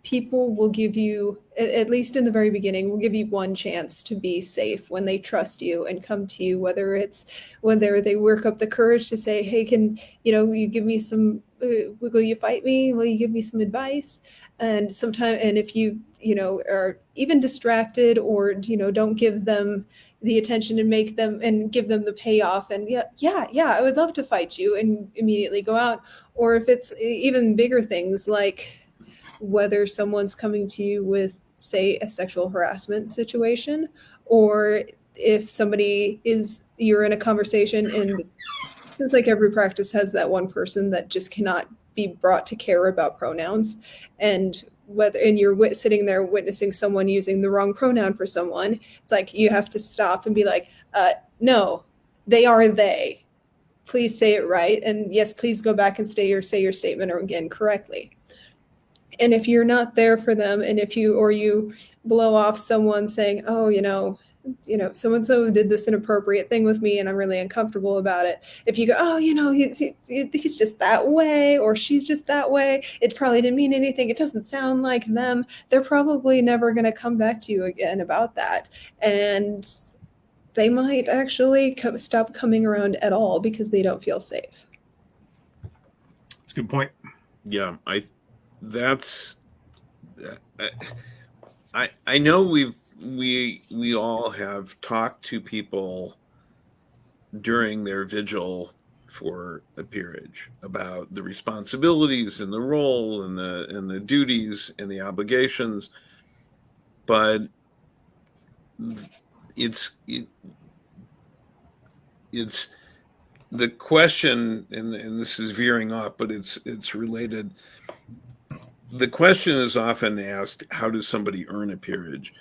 people will give you, at least in the very beginning, will give you one chance to be safe when they trust you and come to you, whether they work up the courage to say, hey, can you give me some, will you fight me? Will you give me some advice? And sometimes, and if you are even distracted, or don't give them the attention and give them the payoff, and yeah, I would love to fight you, and immediately go out. Or if it's even bigger things, like whether someone's coming to you with, say, a sexual harassment situation, or if you're in a conversation, and it's like every practice has that one person that just cannot be brought to care about pronouns, and you're sitting there witnessing someone using the wrong pronoun for someone, it's like you have to stop and be like, no, they are they. Please say it right, and yes, please go back and say your statement again correctly. And if you're not there for them, and if you blow off someone saying, oh, so-and-so did this inappropriate thing with me and I'm really uncomfortable about it. If you go, oh, he's just that way, or she's just that way, it probably didn't mean anything, it doesn't sound like them, they're probably never going to come back to you again about that. And they might actually stop coming around at all because they don't feel safe. That's a good point. Yeah, that's I know we all have talked to people during their vigil for a peerage about the responsibilities and the role and the duties and the obligations, but it's the question, and this is veering off, but it's related. The question is often asked, how does somebody earn a peerage?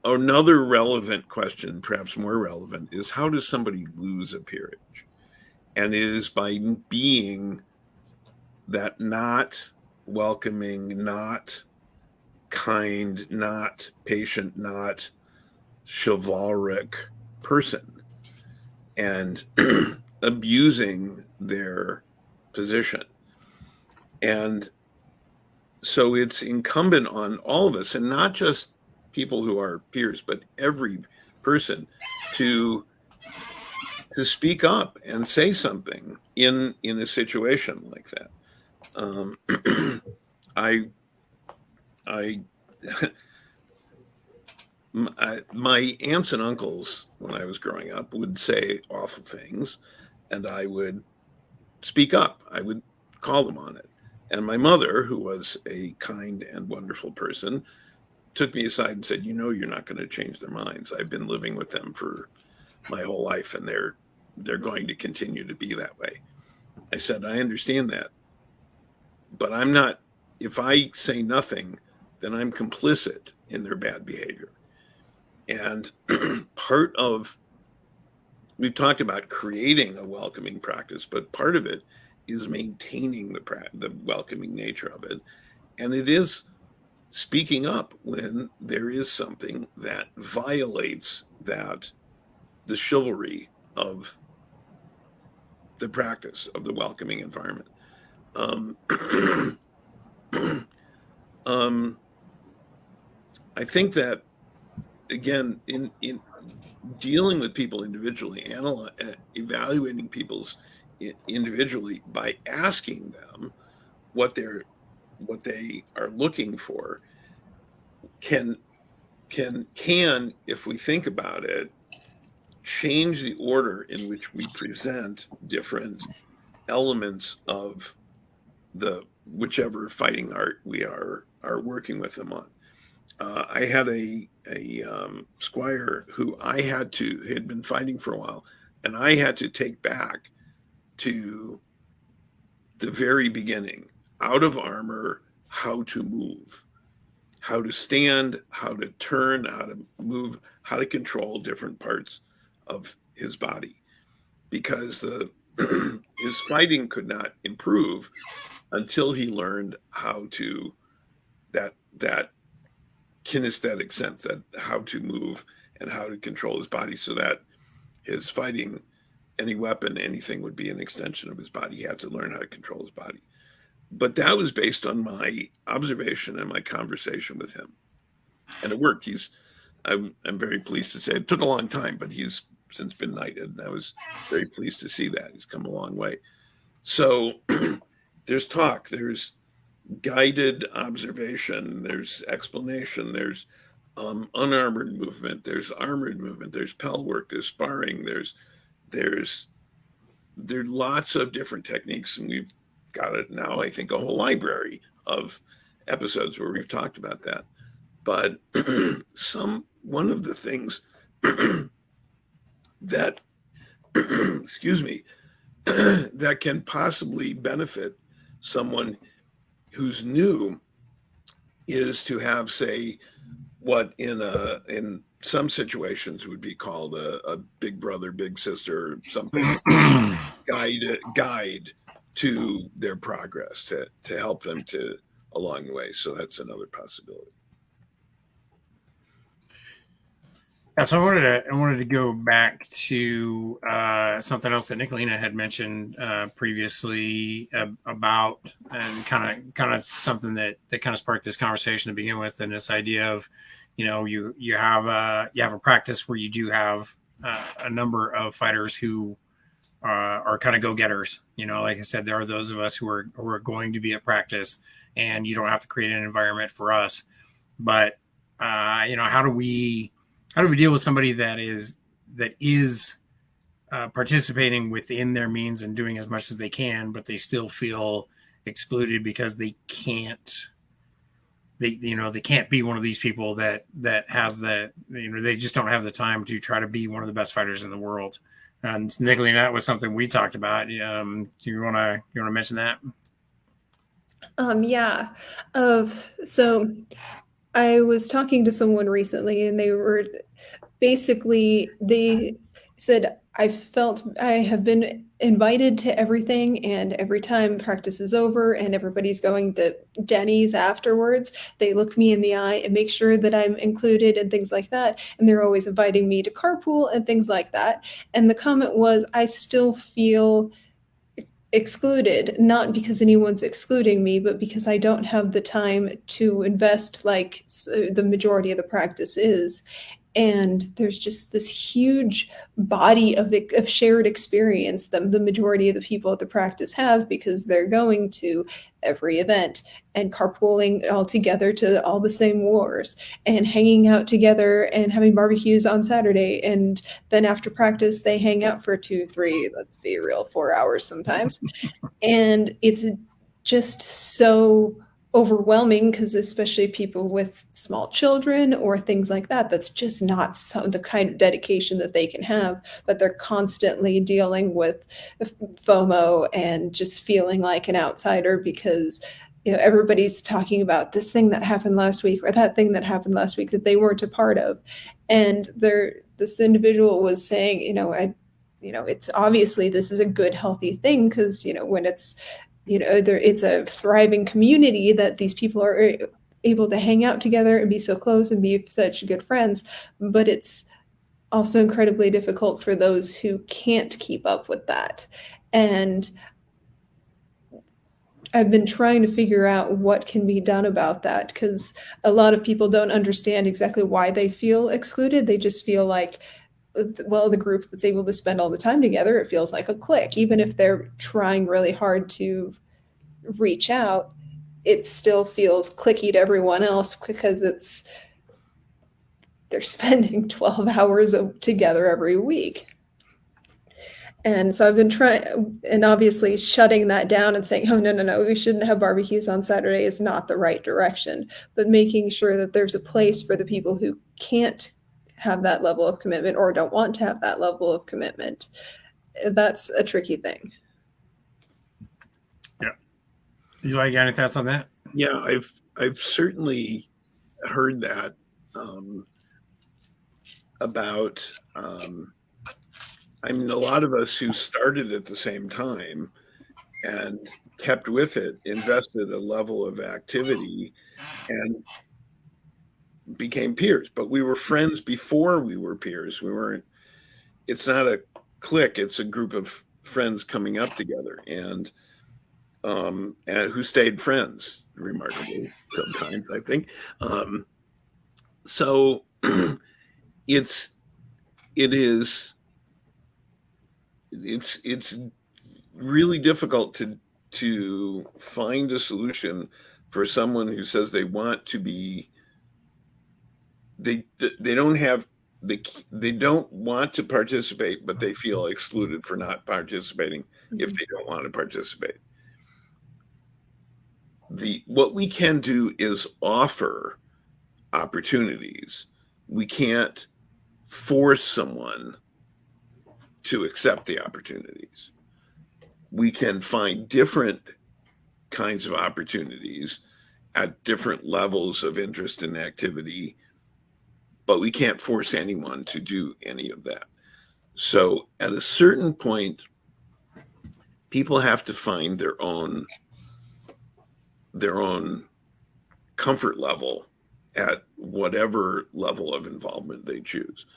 Another relevant question, perhaps more relevant, is how does somebody lose a peerage? And it is by being that not welcoming, not kind, not patient, not chivalric person, and abusing their position. And so it's incumbent on all of us, and not just people who are peers, but every person to speak up and say something in a situation like that. I my aunts and uncles, when I was growing up, would say awful things, and I would speak up. I would call them on it. And my mother, who was a kind and wonderful person, took me aside and said, you're not going to change their minds. I've been living with them for my whole life, and they're going to continue to be that way. I said, I understand that, but I'm not. If I say nothing, then I'm complicit in their bad behavior. And part of, we've talked about creating a welcoming practice, but part of it is maintaining the welcoming nature of it. And it is speaking up when there is something that violates the chivalry of the practice of the welcoming environment. I think that, again, in dealing with people individually, evaluating people's individually by asking them what they are looking for, can, if we think about it, change the order in which we present different elements of whichever fighting art we are working with them on. I had a squire who had been fighting for a while, and I had to take back to the very beginning, out of armor, how to move, how to stand, how to turn, how to move, how to control different parts of his body, because his fighting could not improve until he learned how to that kinesthetic sense, that how to move and how to control his body, so that his fighting, any weapon, anything, would be an extension of his body. He had to learn how to control his body. But that was based on my observation and my conversation with him, and it worked. I'm very pleased to say it took a long time, but he's since been knighted, and I was very pleased to see that he's come a long way. So there's talk, there's guided observation, there's explanation, there's unarmored movement, there's armored movement, there's pel work, there's sparring, there's lots of different techniques, and we've got it now, I think, a whole library of episodes where we've talked about that. But one of the things that excuse me that can possibly benefit someone who's new is to have, say, what in some situations would be called a big brother, big sister, something guide to their progress, to help them along the way. So that's another possibility. Yeah, so I wanted to go back to something else that Nicolina had mentioned previously about, and kind of something that kind of sparked this conversation to begin with, and this idea of, you have a practice where you do have a number of fighters who are kind of go-getters. Like I said, there are those of us who are going to be at practice, and you don't have to create an environment for us. But how do we deal with somebody that is participating within their means and doing as much as they can, but they still feel excluded because they can't be one of these people that has they just don't have the time to try to be one of the best fighters in the world. And Nicolina, that was something we talked about. Do you want to mention that? Yeah. So I was talking to someone recently, and they said, I have been invited to everything, and every time practice is over and everybody's going to Denny's afterwards, they look me in the eye and make sure that I'm included and things like that. And they're always inviting me to carpool and things like that. And the comment was, I still feel excluded, not because anyone's excluding me, but because I don't have the time to invest like the majority of the practice is. And there's just this huge body of shared experience that the majority of the people at the practice have, because they're going to every event and carpooling all together to all the same wars and hanging out together and having barbecues on Saturday. And then after practice, they hang out for 2, 3, let's be real, 4 hours sometimes. And it's just so overwhelming, because especially people with small children or things like that, that's just not the kind of dedication that they can have. But they're constantly dealing with FOMO and just feeling like an outsider, because everybody's talking about this thing that happened last week or that thing that happened last week that they weren't a part of. And this individual was saying, it's obviously this is a good, healthy thing, because when it's it's a thriving community that these people are able to hang out together and be so close and be such good friends. But it's also incredibly difficult for those who can't keep up with that. And I've been trying to figure out what can be done about that, because a lot of people don't understand exactly why they feel excluded. They just feel like, well, the group that's able to spend all the time together, it feels like a clique. Even if they're trying really hard to reach out, it still feels cliquey to everyone else, because they're spending 12 hours together every week. And so I've been trying, and obviously shutting that down and saying, oh, no, we shouldn't have barbecues on Saturday is not the right direction. But making sure that there's a place for the people who can't have that level of commitment or don't want to have that level of commitment, that's a tricky thing. Yeah. You got any thoughts on that? Yeah, I've certainly heard that about a lot of us who started at the same time and kept with it, invested a level of activity and became peers. But we were friends before we were peers. It's not a clique, it's a group of friends coming up together and who stayed friends, remarkably, sometimes, I think. So it's really difficult to find a solution for someone who says they want to be, they don't want to participate, but they feel excluded for not participating if they don't want to participate. What we can do is offer opportunities. We can't force someone to accept the opportunities. We can find different kinds of opportunities at different levels of interest and activity, but we can't force anyone to do any of that. So at a certain point, people have to find their own comfort level at whatever level of involvement they choose.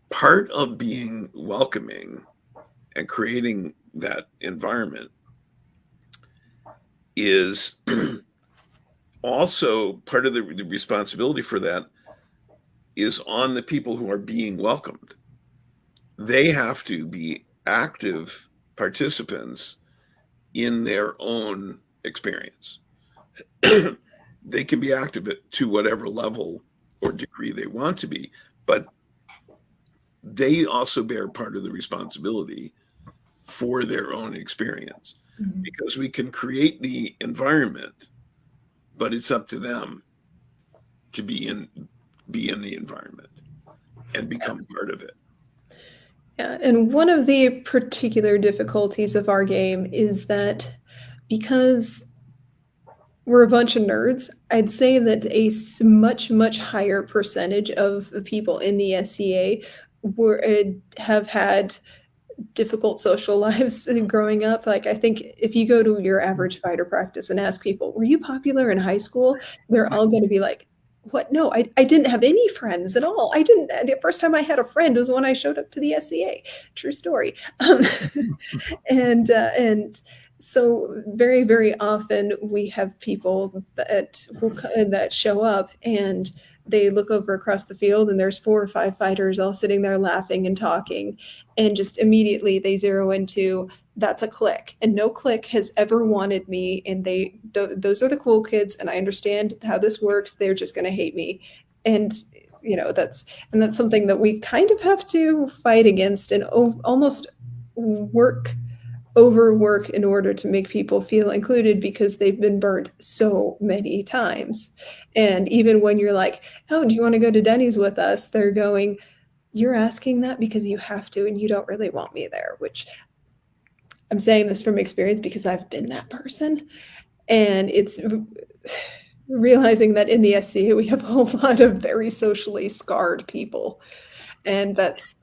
Part of being welcoming and creating that environment is also part of the responsibility for that is on the people who are being welcomed. They have to be active participants in their own experience. They can be active to whatever level or degree they want to be, but they also bear part of the responsibility for their own experience, because we can create the environment, but it's up to them to be in the environment and become part of it. Yeah, and one of the particular difficulties of our game is that because we're a bunch of nerds, I'd say that much, much higher percentage of the people in the SCA have had difficult social lives growing up. Like, I think if you go to your average fighter practice and ask people, were you popular in high school? They're all going to be like, what? No, I didn't have any friends at all. I didn't. The first time I had a friend was when I showed up to the SCA. True story. And so very, very often we have people that show up and they look over across the field and there's 4 or 5 fighters all sitting there laughing and talking, and just immediately they zero into, that's a clique, and no clique has ever wanted me, and those are the cool kids, and I understand how this works, they're just going to hate me. And that's something that we kind of have to fight against and almost overwork in order to make people feel included, because they've been burned so many times. And even when you're like, oh, do you want to go to Denny's with us? They're going, you're asking that because you have to, and you don't really want me there, which I'm saying this from experience because I've been that person. And it's realizing that in the SCA, we have a whole lot of very socially scarred people. And that's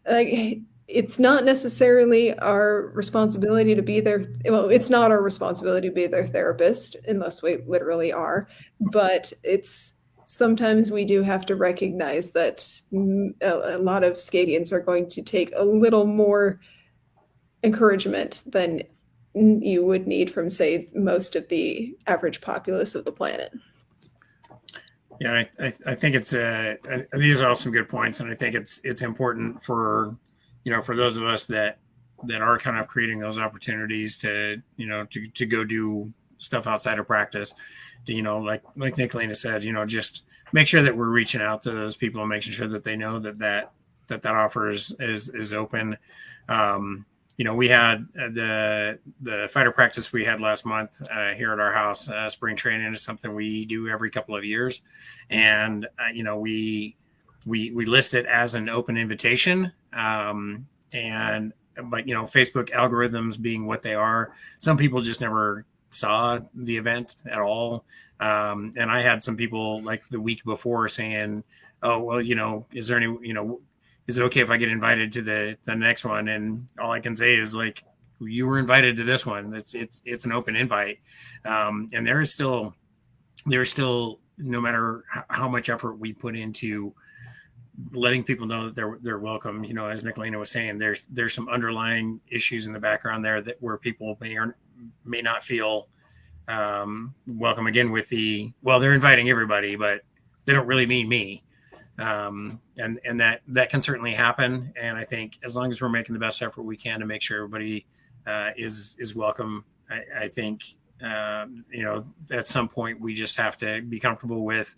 like, it's not necessarily our responsibility to be their, well, it's not our responsibility to be their therapist unless we literally are, but it's sometimes we do have to recognize that a lot of Scadians are going to take a little more encouragement than you would need from, say, most of the average populace of the planet. Yeah, I think it's these are all some good points, and I think it's important for for those of us that are kind of creating those opportunities to to go do stuff outside of practice, to, like Nicolina said, just make sure that we're reaching out to those people and making sure that they know that offer is open. We had the fighter practice we had last month here at our house. Spring training is something we do every couple of years, and we list it as an open invitation. But Facebook algorithms being what they are, some people just never saw the event at all. And I had some people like the week before saying, oh, well, is there any, is it okay if I get invited to the next one? And all I can say is, like, you were invited to this one. It's an open invite. And there's still, no matter how much effort we put into letting people know that they're welcome, as Nicolina was saying, there's some underlying issues in the background there where people may not feel welcome, again, with they're inviting everybody, but they don't really mean me. And that can certainly happen. And I think as long as we're making the best effort we can to make sure everybody is welcome, I think at some point we just have to be comfortable with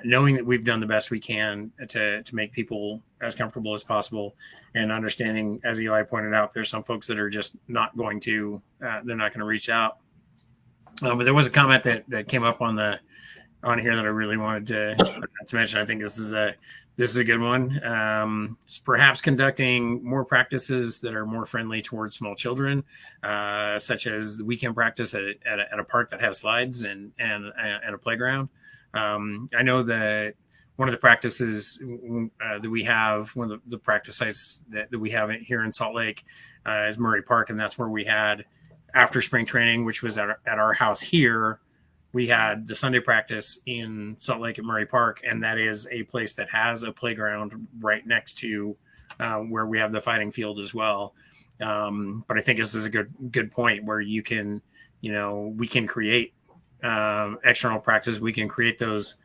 knowing that we've done the best we can to make people as comfortable as possible, and understanding, as Eli pointed out, there's some folks that are just not going to they're not going to reach out. But there was a comment that came up on here that I really wanted to mention. I think this is a good one. It's perhaps conducting more practices that are more friendly towards small children, such as the weekend practice at a park that has slides and a playground. I know that one of the practices that we have, one of the practice sites that we have here in Salt Lake is Murray Park, and that's where we had, after spring training, which was at our house here, we had the Sunday practice in Salt Lake at Murray Park, and that is a place that has a playground right next to where we have the fighting field as well. But I think this is a good point where you can, we can create external practice. We can create those,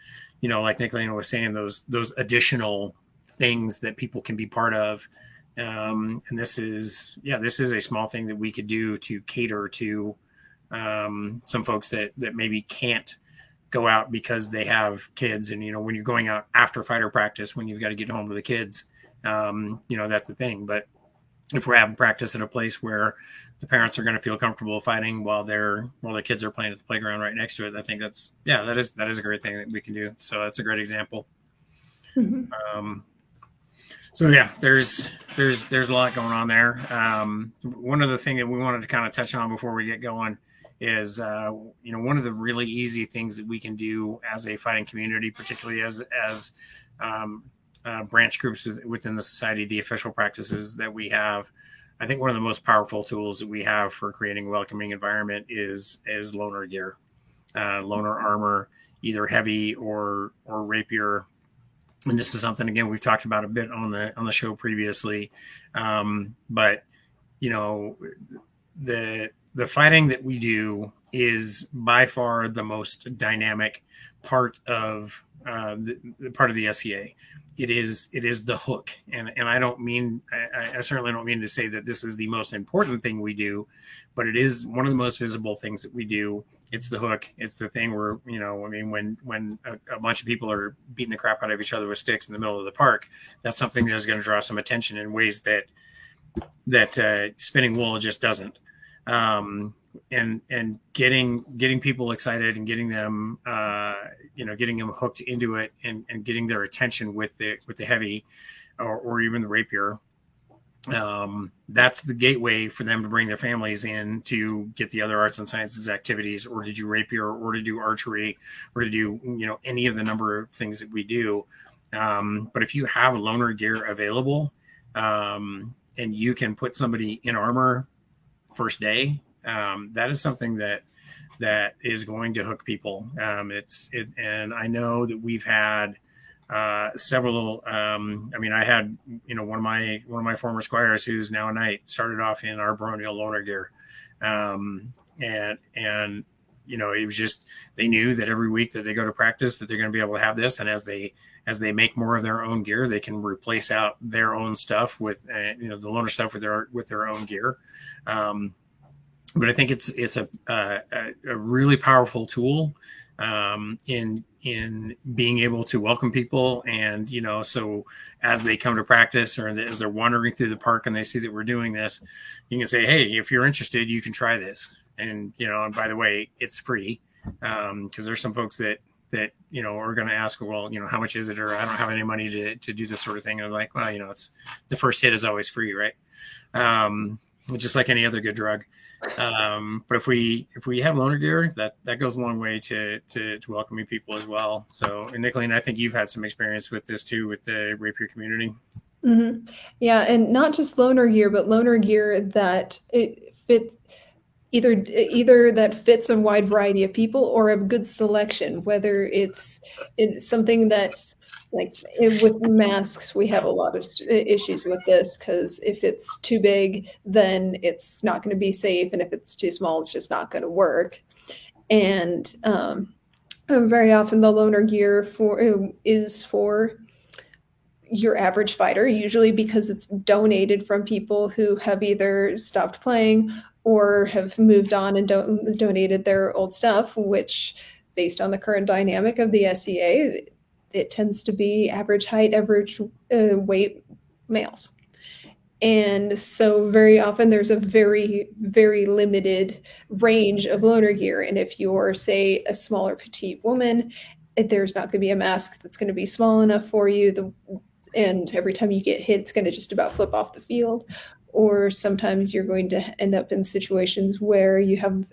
like Nicolina was saying, those additional things that people can be part of And this is a small thing that we could do to cater to some folks that maybe can't go out because they have kids. And, when you're going out after fighter practice, when you've got to get home to the kids, that's the thing. But if we're having practice at a place where the parents are going to feel comfortable fighting while the kids are playing at the playground right next to it, I think that is a great thing that we can do. So that's a great example. Mm-hmm. So yeah, there's a lot going on there. One of the things that we wanted to kind of touch on before we get going is one of the really easy things that we can do as a fighting community, particularly as branch groups within the society, the official practices that we have. I think one of the most powerful tools that we have for creating a welcoming environment is loaner gear, loaner armor, either heavy or rapier. And this is something, again, we've talked about a bit on the show previously. But the fighting that we do is by far the most dynamic part of the part of the SCA. It is the hook, and I don't mean I certainly don't mean to say that this is the most important thing we do, but it is one of the most visible things that we do. It's the hook. It's the thing where when a bunch of people are beating the crap out of each other with sticks in the middle of the park, that's something that's going to draw some attention in ways that spinning wool just doesn't. And getting people excited and getting them hooked into it and getting their attention with the heavy or even the rapier. That's the gateway for them to bring their families in to get the other arts and sciences activities, or to do rapier, or to do archery, or to do any of the number of things that we do. But if you have loaner gear available, and you can put somebody in armor first day, that is something that is going to hook people. And I know that we've had several. I had one of my former squires, who's now a knight, started off in our baronial loaner gear, and it was just, they knew that every week that they go to practice that they're going to be able to have this, and as they make more of their own gear, they can replace out their own stuff with the loaner stuff with their own gear. But I think it's a really powerful tool in being able to welcome people. And so as they come to practice, or as they're wandering through the park and they see that we're doing this, you can say, hey, if you're interested, you can try this. And and by the way, it's free, because there's some folks that are going to ask, well, how much is it, or I don't have any money to do this sort of thing. And I'm like, well, it's the first hit is always free, right? Just like any other good drug. But if we have loaner gear, that goes a long way to welcoming people as well. So, and Nicolina, I think you've had some experience with this too, with the rapier community. Mm-hmm. Yeah, and not just loaner gear, but loaner gear that it fits, either that fits a wide variety of people, or a good selection. Whether it's something that's like, with masks, we have a lot of issues with this, because if it's too big, then it's not going to be safe, and if it's too small, it's just not going to work. And very often the loaner gear is for your average fighter, usually because it's donated from people who have either stopped playing or have moved on and donated their old stuff, which, based on the current dynamic of the SCA, it tends to be average height, average weight males. And so very often there's a very, very limited range of loaner gear. And if you're, say, a smaller petite woman, there's not going to be a mask that's going to be small enough for you. And every time you get hit, it's going to just about flip off the field. Or sometimes you're going to end up in situations where you have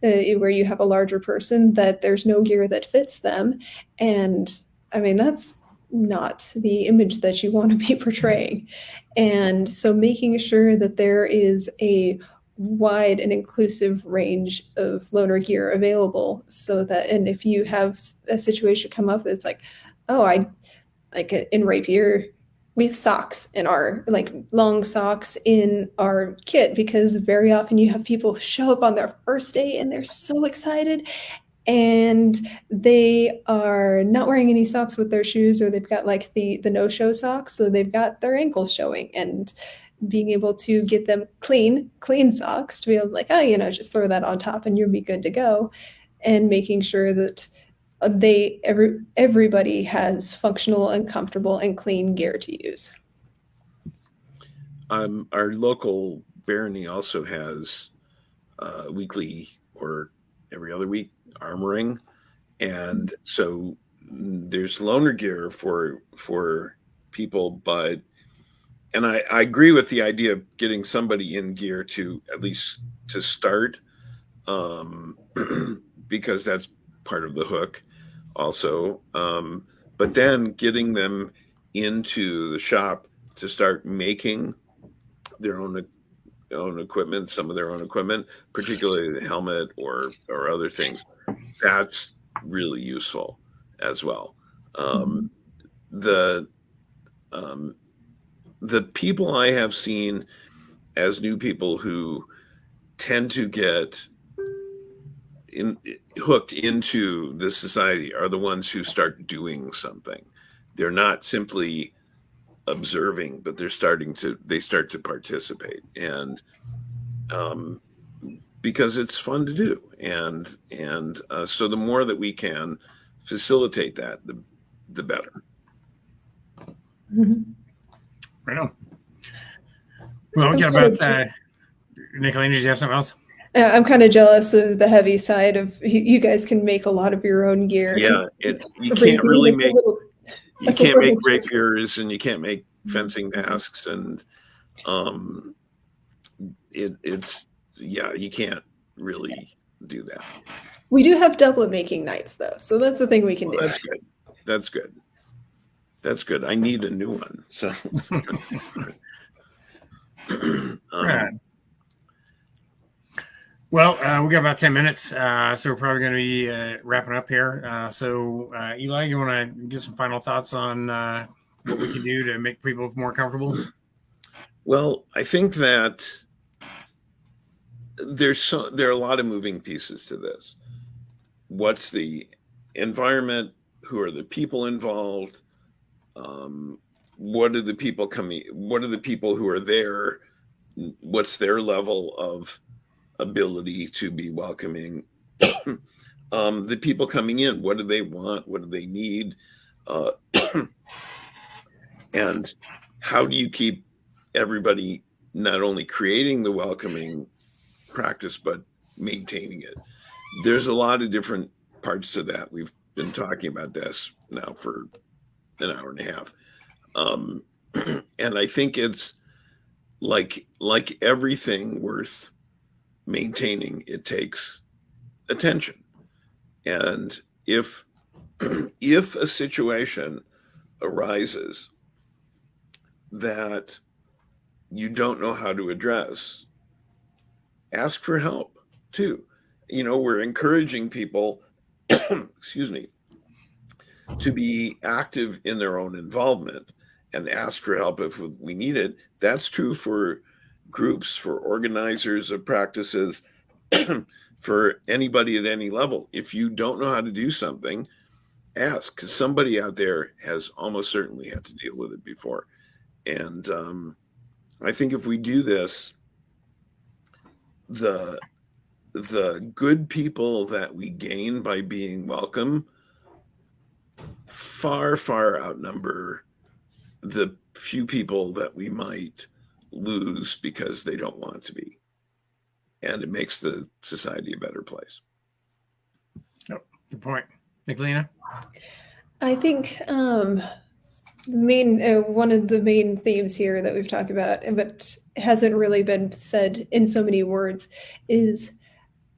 a larger person that there's no gear that fits them. And that's not the image that you want to be portraying. And so making sure that there is a wide and inclusive range of loaner gear available, so that, and if you have a situation come up that's like, oh, in rapier, we have socks in our, long socks in our kit, because very often you have people show up on their first day and they're so excited, and they are not wearing any socks with their shoes, or they've got the no-show socks, so they've got their ankles showing, and being able to get them clean socks to be able to like, just throw that on top and you'll be good to go, and making sure that everybody has functional and comfortable and clean gear to use. Our local barony also has weekly or every other week armoring, and so there's loaner gear for people, and I agree with the idea of getting somebody in gear to at least to start, because that's part of the hook also, but then getting them into the shop to start making their own equipment, some of their own equipment, particularly the helmet or other things. That's really useful as well. The people I have seen as new people who tend to get hooked into the society are the ones who start doing something. They're not simply observing, but they start to participate, and because it's fun to do, and so the more that we can facilitate that, the better. Right on. Well, we got about Nicolina, did you have something else? I'm kind of jealous of the heavy side of you guys can make a lot of your own gear. Yeah, you can't really make rapiers, and you can't make fencing masks, and it's you can't really do that. We do have doublet making knights though, so that's the thing we can do. That's good. I need a new one. So right. Well, we got about 10 minutes, so we're probably going to be wrapping up here. So, Eli, you want to get some final thoughts on what we can do to make people more comfortable? Well, I think that there are a lot of moving pieces to this. What's the environment? Who are the people involved? What are the people coming? What are the people who are there? What's their level of ability to be welcoming? The people coming in, what do they want? What do they need? And how do you keep everybody not only creating the welcoming practice, but maintaining it? There's a lot of different parts to that. We've been talking about this now for an hour and a half. And I think it's like everything worth maintaining, it takes attention. And if a situation arises that you don't know how to address, ask for help too. We're encouraging people excuse me, to be active in their own involvement and ask for help if we need it. That's true for groups, for organizers of practices, for anybody at any level. If you don't know how to do something, ask, because somebody out there has almost certainly had to deal with it before. And I think if we do this, the good people that we gain by being welcome far, far outnumber the few people that we might lose because they don't want to be. And it makes the society a better place. Oh, good point. Nicolina? I think one of the main themes here that we've talked about, but hasn't really been said in so many words, is,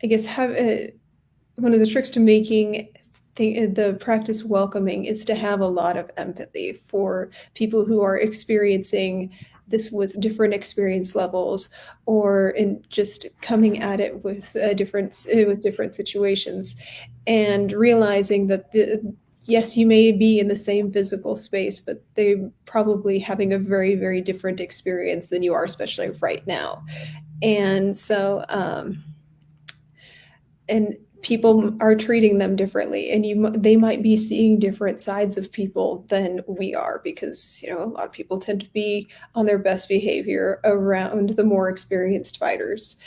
I guess, one of the tricks to making the practice welcoming is to have a lot of empathy for people who are experiencing this with different experience levels, or in just coming at it with different situations, and realizing that yes, you may be in the same physical space, but they're probably having a very, very different experience than you are, especially right now. And so, and people are treating them differently, and they might be seeing different sides of people than we are, because a lot of people tend to be on their best behavior around the more experienced fighters.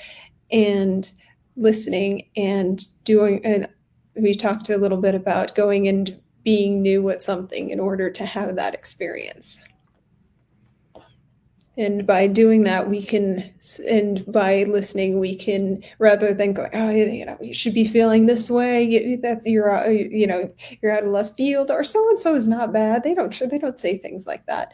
And listening and doing, and we talked a little bit about going and being new at something in order to have that experience. And by doing that, and by listening, we can, rather than going, oh, you should be feeling this way. You're out of left field, or so and so is not bad. They don't say things like that.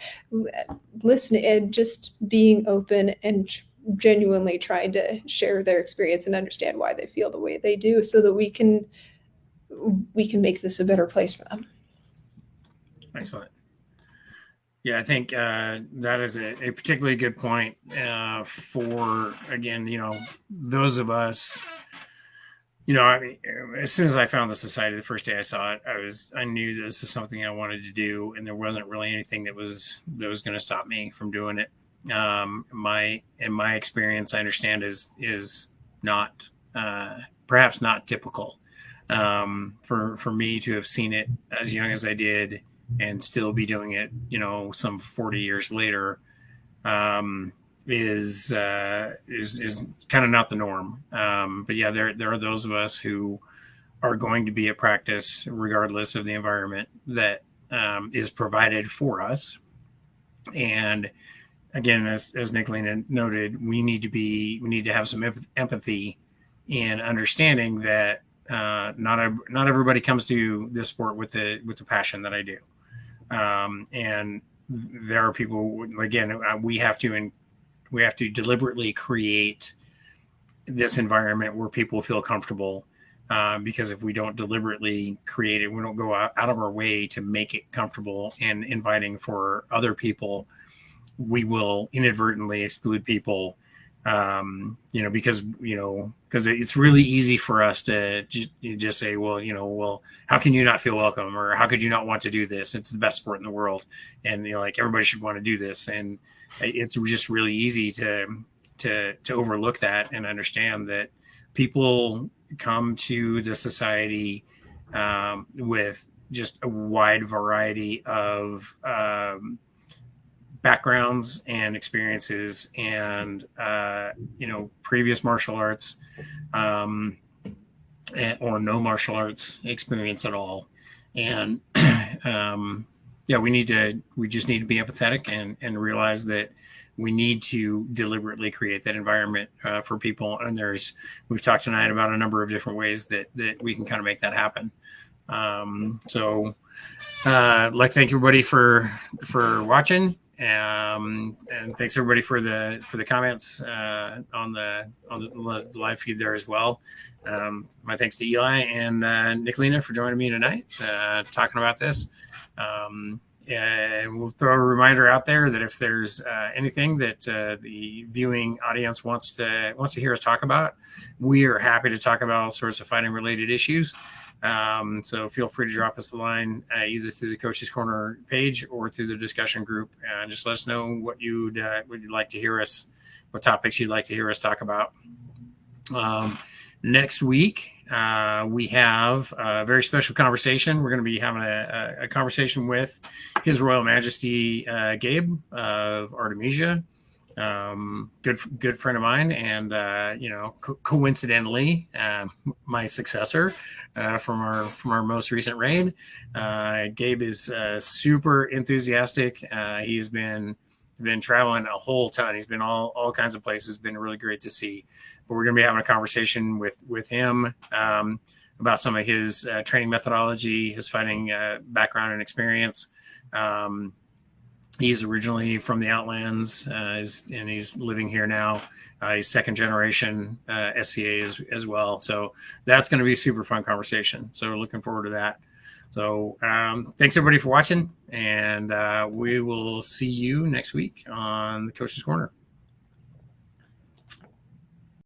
Listen and just being open and genuinely trying to share their experience and understand why they feel the way they do, so that we can make this a better place for them. Excellent. Yeah, I think that is a particularly good point for, again, those of us, I mean, as soon as I found the society, the first day I saw it, I knew this is something I wanted to do, and there wasn't really anything that was going to stop me from doing it. My experience, I understand, is not perhaps not typical for me to have seen it as young as I did and still be doing it, some 40 years later, is kind of not the norm. But yeah, there are those of us who are going to be at practice regardless of the environment that is provided for us. And again, as Nicolina noted, we need to have some empathy and understanding that not everybody comes to this sport with the passion that I do. And there are people, again, we have to deliberately create this environment where people feel comfortable, because if we don't deliberately create it, we don't go out of our way to make it comfortable and inviting for other people, we will inadvertently exclude people, because it's really easy for us to just say, well, how can you not feel welcome, or how could you not want to do this? It's the best sport in the world, and everybody should want to do this. And it's just really easy to overlook that and understand that people come to the society with just a wide variety of backgrounds and experiences, and previous martial arts or no martial arts experience at all. And we just need to be empathetic and realize that we need to deliberately create that environment for people. And we've talked tonight about a number of different ways that we can kind of make that happen. So I'd like to thank everybody for watching. And thanks everybody for the comments on the live feed there as well. My thanks to Eli and Nicolina for joining me tonight, talking about this. And we'll throw a reminder out there that if there's anything that the viewing audience wants to hear us talk about, we are happy to talk about all sorts of fighting related issues. So feel free to drop us the line either through the Coach's Corner page or through the discussion group. Just let us know what you'd like to hear us, what topics you'd like to hear us talk about. Next week, we have a very special conversation. We're going to be having a conversation with His Royal Majesty Gabe of Artemisia. Good friend of mine, and coincidentally, my successor from our most recent raid. Gabe is super enthusiastic. He's been traveling a whole ton. He's been all kinds of places. Been really great to see. But we're going to be having a conversation with him about some of his training methodology, his fighting background and experience. He's originally from the Outlands, and he's living here now. He's second generation SCA as well. So that's going to be a super fun conversation. So we're looking forward to that. So thanks everybody for watching, and we will see you next week on the Coach's Corner.